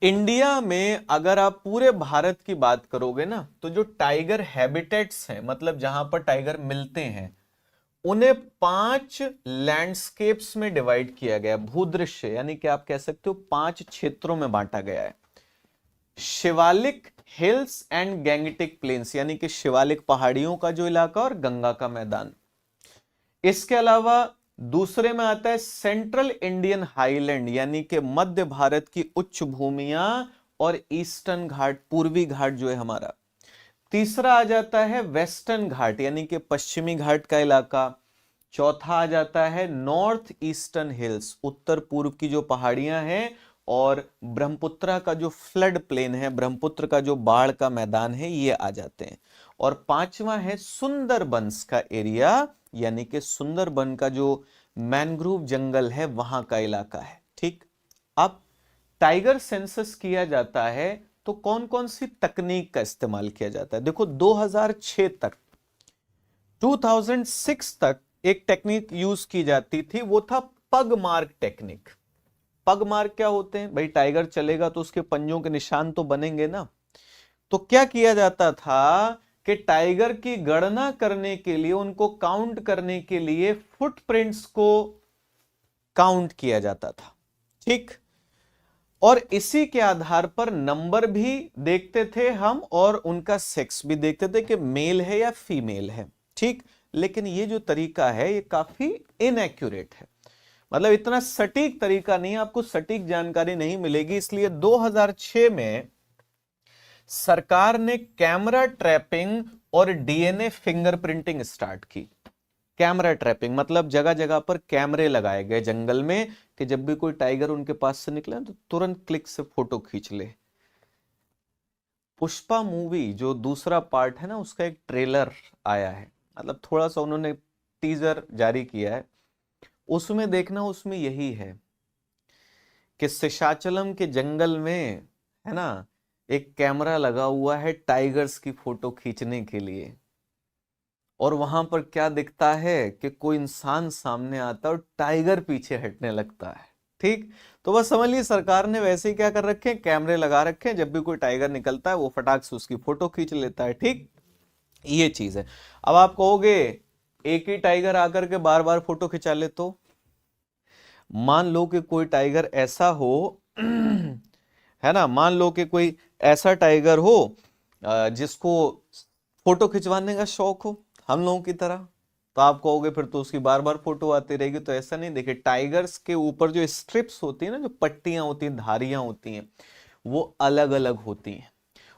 इंडिया में अगर आप पूरे भारत की बात करोगे ना, तो जो टाइगर हैबिटेट्स हैं, मतलब जहां पर टाइगर मिलते हैं, उन्हें 5 लैंडस्केप्स में डिवाइड किया गया, भूदृश्य, यानी कि आप कह सकते हो 5 क्षेत्रों में बांटा गया है। Shivalik hills and Gangetic plains, यानी कि शिवालिक पहाड़ियों का जो इलाका और गंगा का मैदान। इसके अलावा दूसरे में आता है सेंट्रल इंडियन हाईलैंड, यानी कि मध्य भारत की उच्च भूमियां और ईस्टर्न घाट, पूर्वी घाट जो है हमारा। तीसरा आ जाता है वेस्टर्न घाट, यानी कि पश्चिमी घाट का इलाका। चौथा आ जाता है नॉर्थ ईस्टर्न हिल्स, उत्तर पूर्व की जो पहाड़ियां हैं, और ब्रह्मपुत्र का जो फ्लड प्लेन है, ब्रह्मपुत्र का जो बाढ़ का मैदान है, ये आ जाते हैं। और पांचवा है सुंदरबंस का एरिया, यानी कि सुंदरबन का जो मैनग्रोव जंगल है, वहां का इलाका है। ठीक, अब टाइगर सेंसस किया जाता है तो कौन कौन सी तकनीक का इस्तेमाल किया जाता है? देखो, 2006 तक, 2006 तक एक टेक्निक यूज की जाती थी, वो था पग मार्क टेक्निक। पग मार्क क्या होते हैं भाई? टाइगर चलेगा तो उसके पंजों के निशान तो बनेंगे ना। तो क्या किया जाता था कि टाइगर की गणना करने के लिए, उनको काउंट करने के लिए फुटप्रिंट्स को काउंट किया जाता था। ठीक, और इसी के आधार पर नंबर भी देखते थे हम, और उनका सेक्स भी देखते थे कि मेल है या फीमेल है। ठीक, लेकिन ये जो तरीका है ये काफी इनएक्यूरेट है। मतलब इतना सटीक तरीका नहीं, आपको सटीक जानकारी नहीं मिलेगी। इसलिए 2006 में सरकार ने कैमरा ट्रैपिंग और डीएनए फिंगरप्रिंटिंग स्टार्ट की। कैमरा ट्रैपिंग मतलब जगह जगह पर कैमरे लगाए गए जंगल में कि जब भी कोई टाइगर उनके पास से निकले तो तुरंत क्लिक से फोटो खींच ले। पुष्पा मूवी जो दूसरा पार्ट है ना, उसका एक ट्रेलर आया है, मतलब थोड़ा सा उन्होंने टीजर जारी किया है, उसमें देखना, उसमें यही है कि शेषाचलम के जंगल में है ना एक कैमरा लगा हुआ है टाइगर्स की फोटो खींचने के लिए, और वहां पर क्या दिखता है कि कोई इंसान सामने आता है और टाइगर पीछे हटने लगता है। ठीक, तो बस समझ लीजिए सरकार ने वैसे ही क्या कर रखे हैं, कैमरे लगा रखे हैं, जब भी कोई टाइगर निकलता है वो फटाक से उसकी फोटो खींच लेता है। ठीक, ये चीज है। अब आप कहोगे एक ही टाइगर आकर के बार बार फोटो खिंचा ले, तो मान लो कि कोई टाइगर ऐसा हो है ना, मान लो कि कोई ऐसा टाइगर हो जिसको फोटो खिंचवाने का शौक हो हम लोगों की तरह, तो आप कहोगे फिर तो उसकी बार बार फोटो आती रहेगी। तो ऐसा नहीं, देखिए टाइगर्स के ऊपर जो स्ट्रिप्स होती है ना, जो पट्टियां होती हैं, धारियां होती हैं, वो अलग अलग होती हैं।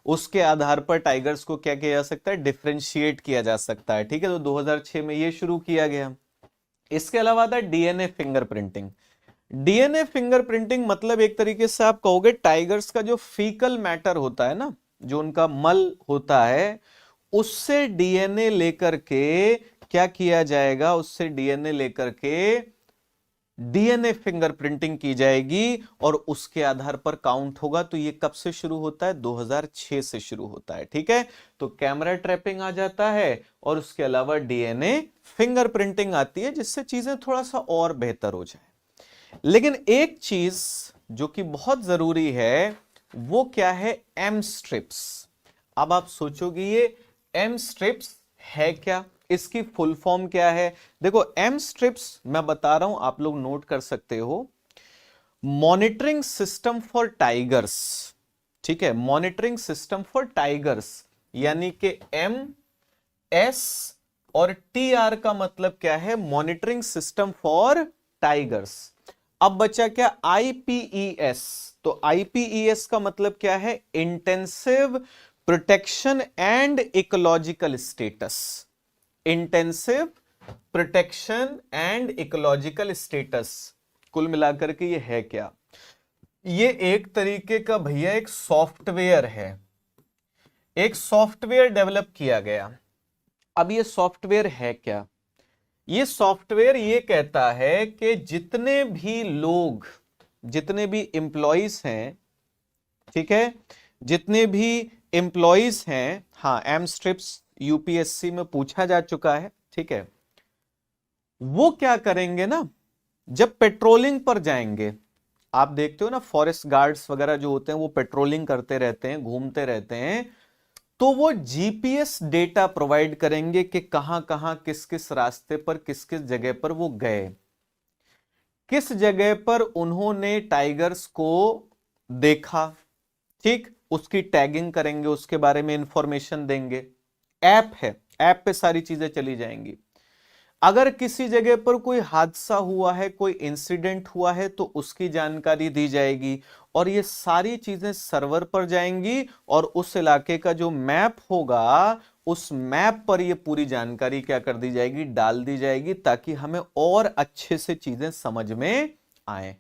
उसके आधार पर टाइगर्स को क्या किया जा सकता है, डिफरेंशिएट किया जा सकता है। ठीक है, तो 2006 में ये शुरू किया गया। इसके अलावा था डीएनए फिंगरप्रिंटिंग। डीएनए फिंगरप्रिंटिंग मतलब एक तरीके से आप कहोगे टाइगर्स का जो फीकल मैटर होता है ना, जो उनका मल होता है, उससे डीएनए लेकर के क्या किया जाएगा, उससे डीएनए लेकर के डीएनए फिंगरप्रिंटिंग की जाएगी और उसके आधार पर काउंट होगा। तो ये कब से शुरू होता है, 2006 से शुरू होता है। ठीक है, तो कैमरा ट्रैपिंग आ जाता है और उसके अलावा डीएनए फिंगरप्रिंटिंग आती है, जिससे चीजें थोड़ा सा और बेहतर हो जाए। लेकिन एक चीज जो कि बहुत जरूरी है वो क्या है, एम स्ट्रिप्स। अब आप सोचोगे ये एम स्ट्रिप्स है क्या, इसकी फुल फॉर्म क्या है। देखो एम स्ट्रिप्स मैं बता रहा हूं, आप लोग नोट कर सकते हो, मॉनिटरिंग सिस्टम फॉर टाइगर्स। ठीक है, मॉनिटरिंग सिस्टम फॉर टाइगर्स, यानी कि एम एस और टी आर का मतलब क्या है, मॉनिटरिंग सिस्टम फॉर टाइगर्स। अब बचा क्या, आईपीईएस। तो आईपीईएस का मतलब क्या है, intensive protection and ecological status. Intensive protection and ecological status, कुल मिलाकर के ये है क्या, ये एक तरीके का भैया एक सॉफ्टवेयर है, एक सॉफ्टवेयर डेवलप किया गया। अब ये सॉफ्टवेयर है क्या, ये सॉफ्टवेयर ये कहता है कि जितने भी लोग, जितने भी एम्प्लॉइज हैं, ठीक है, जितने भी एम्प्लॉइज हैं, हाँ एम स्ट्रिप्स यूपीएससी में पूछा जा चुका है। ठीक है, वो क्या करेंगे ना, जब पेट्रोलिंग पर जाएंगे, आप देखते हो ना फॉरेस्ट गार्ड्स वगैरह जो होते हैं वो पेट्रोलिंग करते रहते हैं, घूमते रहते हैं, तो वो जीपीएस डेटा प्रोवाइड करेंगे कि कहां कहां किस किस रास्ते पर किस किस जगह पर वो गए, किस जगह पर उन्होंने टाइगर्स को देखा। ठीक, उसकी टैगिंग करेंगे, उसके बारे में इंफॉर्मेशन देंगे। ऐप है, ऐप पे सारी चीजें चली जाएंगी। अगर किसी जगह पर कोई हादसा हुआ है, कोई इंसिडेंट हुआ है, तो उसकी जानकारी दी जाएगी और ये सारी चीजें सर्वर पर जाएंगी और उस इलाके का जो मैप होगा, उस मैप पर ये पूरी जानकारी क्या कर दी जाएगी, डाल दी जाएगी, ताकि हमें और अच्छे से चीजें समझ में आए।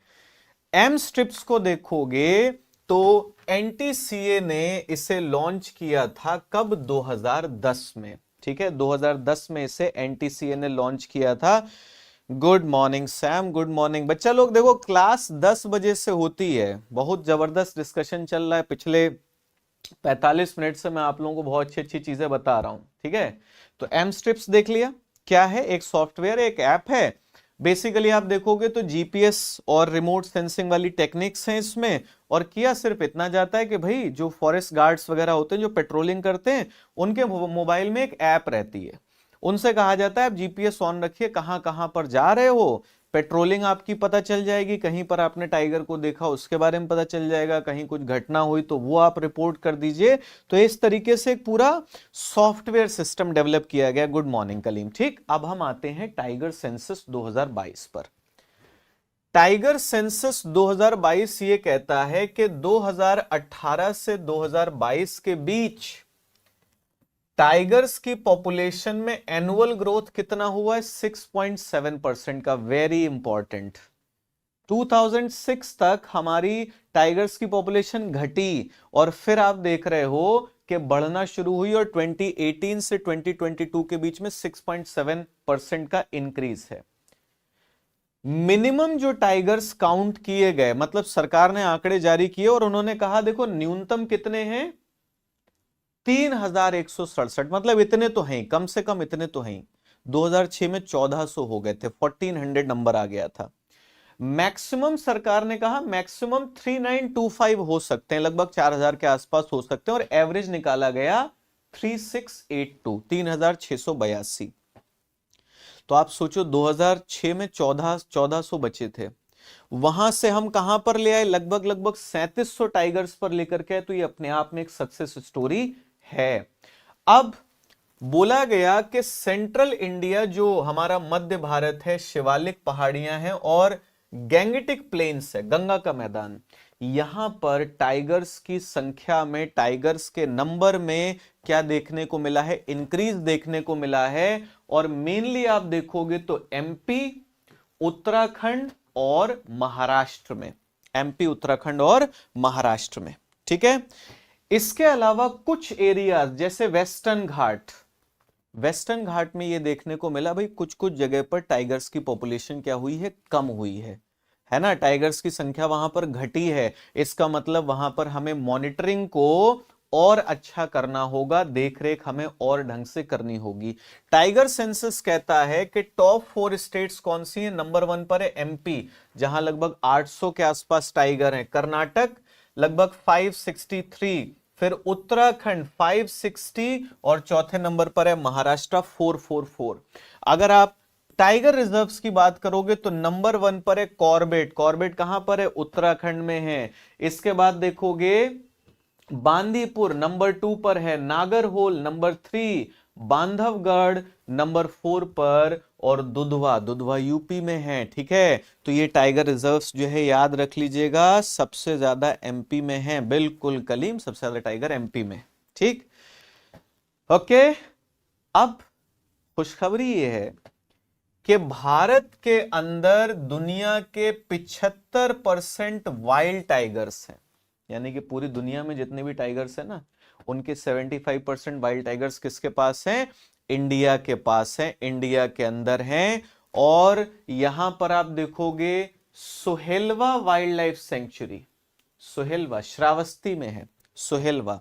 एम स्ट्रिप्स को देखोगे तो एनटीसीए ने इसे लॉन्च किया था कब, 2010 में। ठीक है, 2010 में इसे एनटीसीए ने लॉन्च किया था। Good morning Sam, good morning बच्चा लोग। देखो क्लास 10 बजे से होती है, बहुत जबरदस्त डिस्कशन चल रहा है, पिछले 45 मिनट से मैं आप लोगों को बहुत अच्छी अच्छी चीजें बता रहा हूं। ठीक है, तो एम स्ट्रिप्स देख लिया क्या है, एक सॉफ्टवेयर, एक ऐप है। बेसिकली आप देखोगे तो जीपीएस और रिमोट सेंसिंग वाली टेक्निक्स हैं इसमें, और किया सिर्फ इतना जाता है कि भाई जो फॉरेस्ट गार्ड्स वगैरह होते हैं, जो पेट्रोलिंग करते हैं, उनके मोबाइल में एक ऐप रहती है, उनसे कहा जाता है आप जीपीएस ऑन रखिए, कहां कहां पर जा रहे हो, पेट्रोलिंग आपकी पता चल जाएगी, कहीं पर आपने टाइगर को देखा उसके बारे में पता चल जाएगा, कहीं कुछ घटना हुई तो वो आप रिपोर्ट कर दीजिए। तो इस तरीके से एक पूरा सॉफ्टवेयर सिस्टम डेवलप किया गया। Good morning Kaleem. ठीक, अब हम आते हैं टाइगर सेंसस 2022 पर। टाइगर सेंसस 2022 ये कहता है कि 2018 से 2022 के बीच टाइगर्स की पॉपुलेशन में एनुअल ग्रोथ कितना हुआ है? 6.7% का। Very important. 2006 तक हमारी टाइगर्स की पॉपुलेशन घटी और फिर आप देख रहे हो कि बढ़ना शुरू हुई और 2018 से 2022 के बीच में 6.7% का इंक्रीज है। मिनिमम जो टाइगर्स काउंट किए गए, मतलब सरकार ने आंकड़े जारी किए और उन्होंने कहा देखो न्यूनतम कितने हैं? 3167, मतलब इतने तो हैं, कम से कम इतने तो हैं। 2006 में 1400 हो गए थे, 1400 नंबर आ गया था। मैक्सिमम सरकार ने कहा मैक्सिमम 3925 हो सकते हैं, लगभग 4000 के आसपास हो सकते हैं, और एवरेज निकाला गया 3682, 3682। तो आप सोचो 2006 में 1400 बचे थे, वहां से हम कहां पर ले आए? लगभग 3700 टाइगर्स पर लेकर के। तो ये अपने आप में एक सक्सेस स्टोरी है। अब बोला गया कि सेंट्रल इंडिया, जो हमारा मध्य भारत है, शिवालिक पहाड़ियां हैं और गैंगेटिक प्लेन्स है, गंगा का मैदान, यहां पर टाइगर्स की संख्या में, टाइगर्स के नंबर में क्या देखने को मिला है? इंक्रीज देखने को मिला है। और मेनली आप देखोगे तो एमपी, उत्तराखंड और महाराष्ट्र में, एमपी, उत्तराखंड और महाराष्ट्र में, ठीक है। इसके अलावा कुछ एरियाज जैसे वेस्टर्न घाट, वेस्टर्न घाट में यह देखने को मिला भाई कुछ कुछ जगह पर टाइगर्स की पॉपुलेशन क्या हुई है? कम हुई है ना। टाइगर्स की संख्या वहां पर घटी है। इसका मतलब वहां पर हमें मॉनिटरिंग को और अच्छा करना होगा, देखरेख हमें और ढंग से करनी होगी। टाइगर सेंसस कहता है कि टॉप 4 स्टेट्स कौन सी हैं? नंबर 1 पर है एमपी, जहां लगभग 800 के आसपास टाइगर हैं। कर्नाटक लगभग 563, फिर उत्तराखंड 560 और चौथे नंबर पर है महाराष्ट्र 444। अगर आप टाइगर रिजर्व्स की बात करोगे तो नंबर 1 पर है कॉर्बेट। कॉर्बेट कहां पर है? उत्तराखंड में है। इसके बाद देखोगे बांदीपुर नंबर 2 पर है, नागरहोल नंबर 3, बांधवगढ़ नंबर 4 पर, और दुधवा, दुधवा यूपी में है, ठीक है। तो ये टाइगर रिजर्व्स जो है याद रख लीजिएगा, सबसे ज्यादा एमपी में है। बिल्कुल कलीम, सबसे ज्यादा टाइगर एमपी में, ठीक। ओके, अब खुशखबरी ये है कि भारत के अंदर दुनिया के 75% वाइल्ड टाइगर्स हैं। यानी कि पूरी दुनिया में जितने भी टाइगर्स हैं ना, उनके 75% वाइल्ड टाइगर्स किसके पास हैं? इंडिया के पास है, इंडिया के अंदर हैं। और यहां पर आप देखोगे Sohelwa wild life sanctuary, Sohelwa Shravasti में है, सोहेलवा।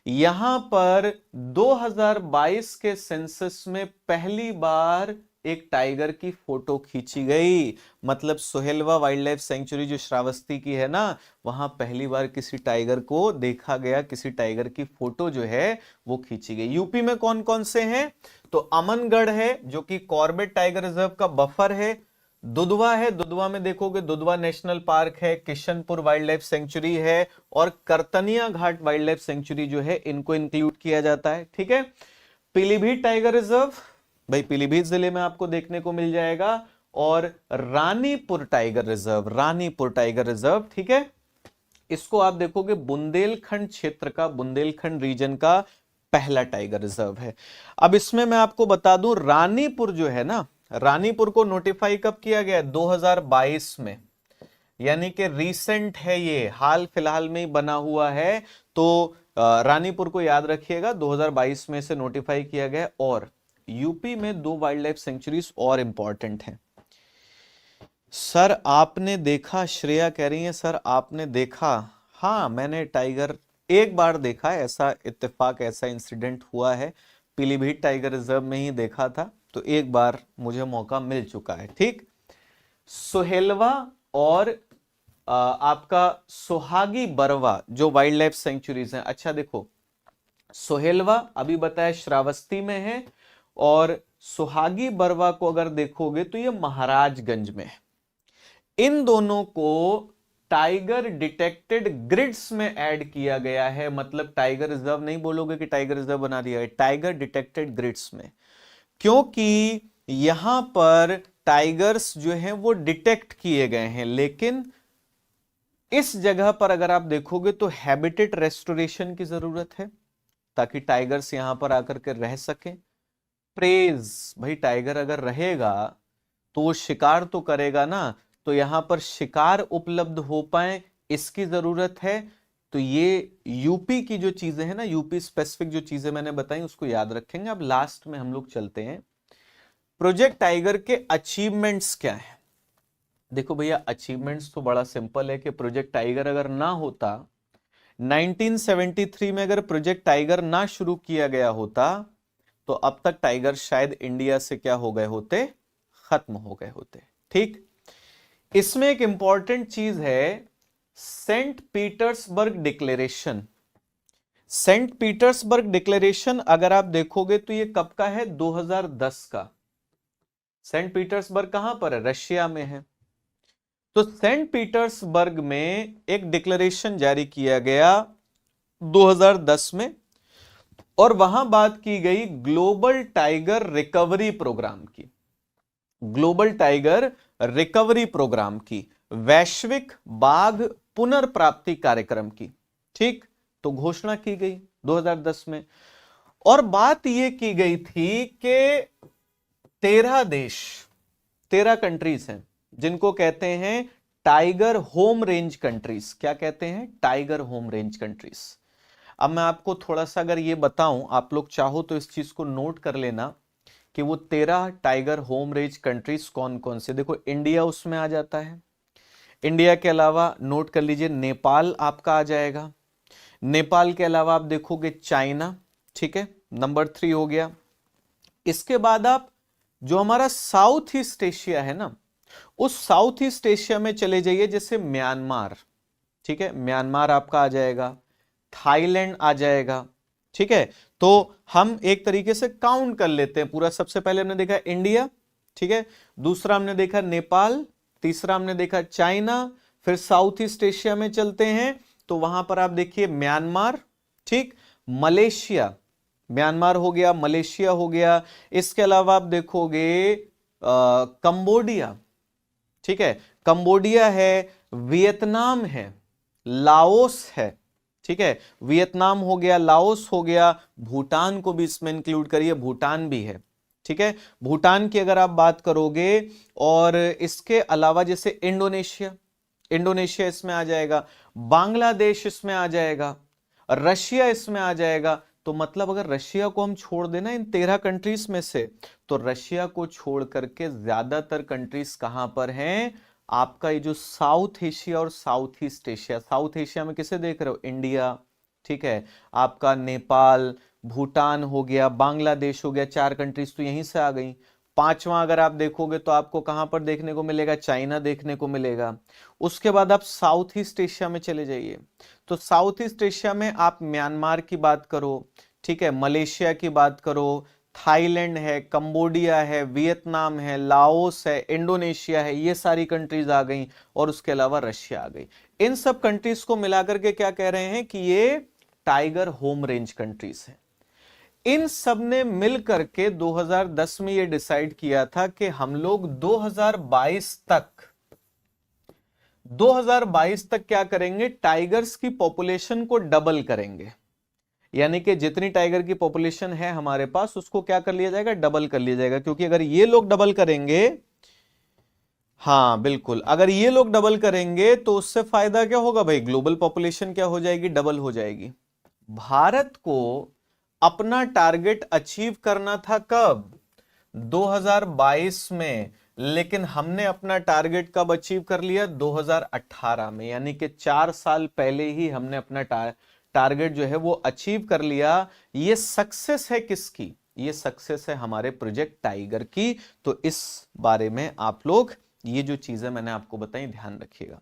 यहां पर 2022 के सेंसस में पहली बार एक टाइगर की फोटो खींची गई। मतलब सोहेलवा वाइल्ड लाइफ सेंचुरी जो श्रावस्ती की है ना, वहां पहली बार किसी टाइगर को देखा गया, किसी टाइगर की फोटो जो है वो खींची गई। यूपी में कौन कौन से हैं? तो अमनगढ़ है जो कि कॉर्बेट टाइगर रिजर्व का बफर है, दुधवा है, दुधवा में देखोगे दुधवा नेशनल पार्क है, किशनपुर वाइल्ड लाइफ सेंचुरी है, और करतनिया घाट वाइल्ड लाइफ सेंचुरी जो है, इनको इंक्लूड किया जाता है, ठीक है। पीलीभीत टाइगर रिजर्व, भाई पीलीभीत जिले में आपको देखने को मिल जाएगा, और Ranipur tiger reserve, Ranipur tiger reserve, ठीक है। इसको आप देखोगे बुंदेलखंड क्षेत्र का, बुंदेलखंड रीजन का पहला टाइगर रिजर्व है। अब इसमें मैं आपको बता दूं, रानीपुर जो है ना, रानीपुर को नोटिफाई कब किया गया? 2022 में, यानी कि रीसेंट है, ये हाल फिलहाल में ही बना हुआ है। तो रानीपुर को याद रखिएगा, 2022 में से नोटिफाई किया गया। और यूपी में 2 वाइल्ड लाइफ सेंचुरीज और इंपॉर्टेंट हैं। सर आपने देखा, श्रेया कह रही है सर आपने देखा। हाँ, मैंने टाइगर एक बार देखा, ऐसा इत्तेफाक, ऐसा इंसिडेंट हुआ है, पीलीभीत टाइगर रिजर्व में ही देखा था, तो एक बार मुझे मौका मिल चुका है, ठीक। सोहेलवा और आपका सोहागी बरवा जो वाइल्ड लाइफ सेंचुरीज हैं। अच्छा देखो, सोहेलवा अभी बताया श्रावस्ती में है, और सोहागी बरवा को अगर देखोगे तो ये महाराजगंज में है। इन दोनों को टाइगर डिटेक्टेड ग्रिड्स में ऐड किया गया है। मतलब टाइगर रिजर्व नहीं बोलोगे कि टाइगर रिजर्व बना दिया है, टाइगर डिटेक्टेड ग्रिड्स में, क्योंकि यहां पर टाइगर्स जो हैं वो डिटेक्ट किए गए हैं, लेकिन इस जगह पर अगर आप देखोगे तो हैबिटेट रेस्टोरेशन की जरूरत है ताकि टाइगर्स यहां पर आकर के रह सकें। प्रेज, भाई टाइगर अगर रहेगा तो वो शिकार तो करेगा ना, तो यहां पर शिकार उपलब्ध हो पाए इसकी जरूरत है। तो ये यूपी की जो चीजें हैं ना, यूपी स्पेसिफिक जो चीजें मैंने बताई उसको याद रखेंगे। अब लास्ट में हम लोग चलते हैं, प्रोजेक्ट टाइगर के अचीवमेंट्स क्या है। देखो भैया, अचीवमेंट्स तो बड़ा सिंपल है कि प्रोजेक्ट टाइगर अगर ना होता, 1973 में अगर प्रोजेक्ट टाइगर ना शुरू किया गया होता तो अब तक टाइगर शायद इंडिया से क्या हो गए होते, खत्म हो गए होते। ठीक, इसमें एक इंपॉर्टेंट चीज है, Saint Petersburg declaration. Saint Petersburg declaration अगर आप देखोगे तो ये कब का है, 2010 का। सेंट पीटर्सबर्ग कहां पर है, रशिया में है। तो सेंट पीटर्सबर्ग में एक डिक्लेरेशन जारी किया गया 2010 में, और वहां बात की गई ग्लोबल टाइगर रिकवरी प्रोग्राम की। ग्लोबल टाइगर रिकवरी प्रोग्राम की, वैश्विक बाघ पुनर्प्राप्ति कार्यक्रम की। ठीक, तो घोषणा की गई 2010 में, और बात यह की गई थी कि 13 देश, 13 कंट्रीज हैं जिनको कहते हैं टाइगर होम रेंज कंट्रीज। क्या कहते हैं, टाइगर होम रेंज कंट्रीज। अब मैं आपको थोड़ा सा अगर ये बताऊं, आप लोग चाहो तो इस चीज को नोट कर लेना कि वो 13 टाइगर होम रेंज कंट्रीज कौन कौन से। देखो, इंडिया उसमें आ जाता है, इंडिया के अलावा नोट कर लीजिए नेपाल आपका आ जाएगा, नेपाल के अलावा आप देखोगे चाइना, ठीक है, नंबर 3 हो गया। इसके बाद आप जो हमारा साउथ ईस्ट एशिया है ना, उस साउथ ईस्ट एशिया में चले जाइए, जैसे म्यांमार, ठीक है, म्यांमार आपका आ जाएगा, थाईलैंड आ जाएगा। ठीक है, तो हम एक तरीके से काउंट कर लेते हैं पूरा। सबसे पहले हमने देखा इंडिया, ठीक है, दूसरा हमने देखा नेपाल, तीसरा हमने देखा चाइना, फिर साउथ ईस्ट एशिया में चलते हैं तो वहां पर आप देखिए म्यांमार, ठीक, मलेशिया, म्यांमार हो गया, मलेशिया हो गया। इसके अलावा आप देखोगे कंबोडिया, ठीक है, कंबोडिया है, वियतनाम है, लाओस है, ठीक है, वियतनाम हो गया, लाओस हो गया, भूटान को भी इसमें इंक्लूड करिए, भूटान भी है, ठीक है, भूटान की अगर आप बात करोगे। और इसके अलावा जैसे इंडोनेशिया, इंडोनेशिया इसमें आ जाएगा, बांग्लादेश इसमें आ जाएगा, रशिया इसमें आ जाएगा। तो मतलब अगर रशिया को हम छोड़ देना इन 13 कंट्रीज में से, तो रशिया को छोड़ करके ज्यादातर कंट्रीज कहां पर हैं, आपका ये जो साउथ एशिया और south east Asia. South Asia में किसे देख रहे हो, इंडिया, ठीक है, आपका नेपाल, भूटान हो गया, बांग्लादेश हो गया, 4 कंट्रीज तो यहीं से आ गई। पांचवा अगर आप देखोगे तो आपको कहां पर देखने को मिलेगा, चाइना देखने को मिलेगा। उसके बाद आप साउथ ईस्ट एशिया में चले जाइए, तो साउथ ईस्ट एशिया में आप म्यांमार की बात करो, ठीक है, मलेशिया की बात करो, थाईलैंड है, कंबोडिया है, वियतनाम है, लाओस है, इंडोनेशिया है, ये सारी कंट्रीज आ गई, और उसके अलावा रशिया आ गई। इन सब कंट्रीज को मिलाकर के क्या कह रहे हैं कि ये टाइगर होम रेंज कंट्रीज हैं। इन सब ने मिलकर के 2010 में ये डिसाइड किया था कि हम लोग 2022 तक क्या करेंगे, टाइगर्स की पॉपुलेशन को डबल करेंगे। यानी कि जितनी टाइगर की पॉपुलेशन है हमारे पास, उसको क्या कर लिया जाएगा, डबल कर लिया जाएगा। क्योंकि अगर ये लोग डबल करेंगे, हाँ बिल्कुल, अगर ये लोग डबल करेंगे तो उससे फायदा क्या होगा भाई, ग्लोबल पॉपुलेशन क्या हो जाएगी, डबल हो जाएगी। भारत को अपना टारगेट अचीव करना था कब, 2022 में, लेकिन हमने अपना टारगेट कब अचीव कर लिया, 2018 में। यानी कि 4 साल पहले ही हमने अपना टारगेट जो है वो अचीव कर लिया। ये सक्सेस है किसकी, ये सक्सेस है हमारे प्रोजेक्ट टाइगर की। तो इस बारे में आप लोग ये जो चीजें मैंने आपको बताई ध्यान रखिएगा।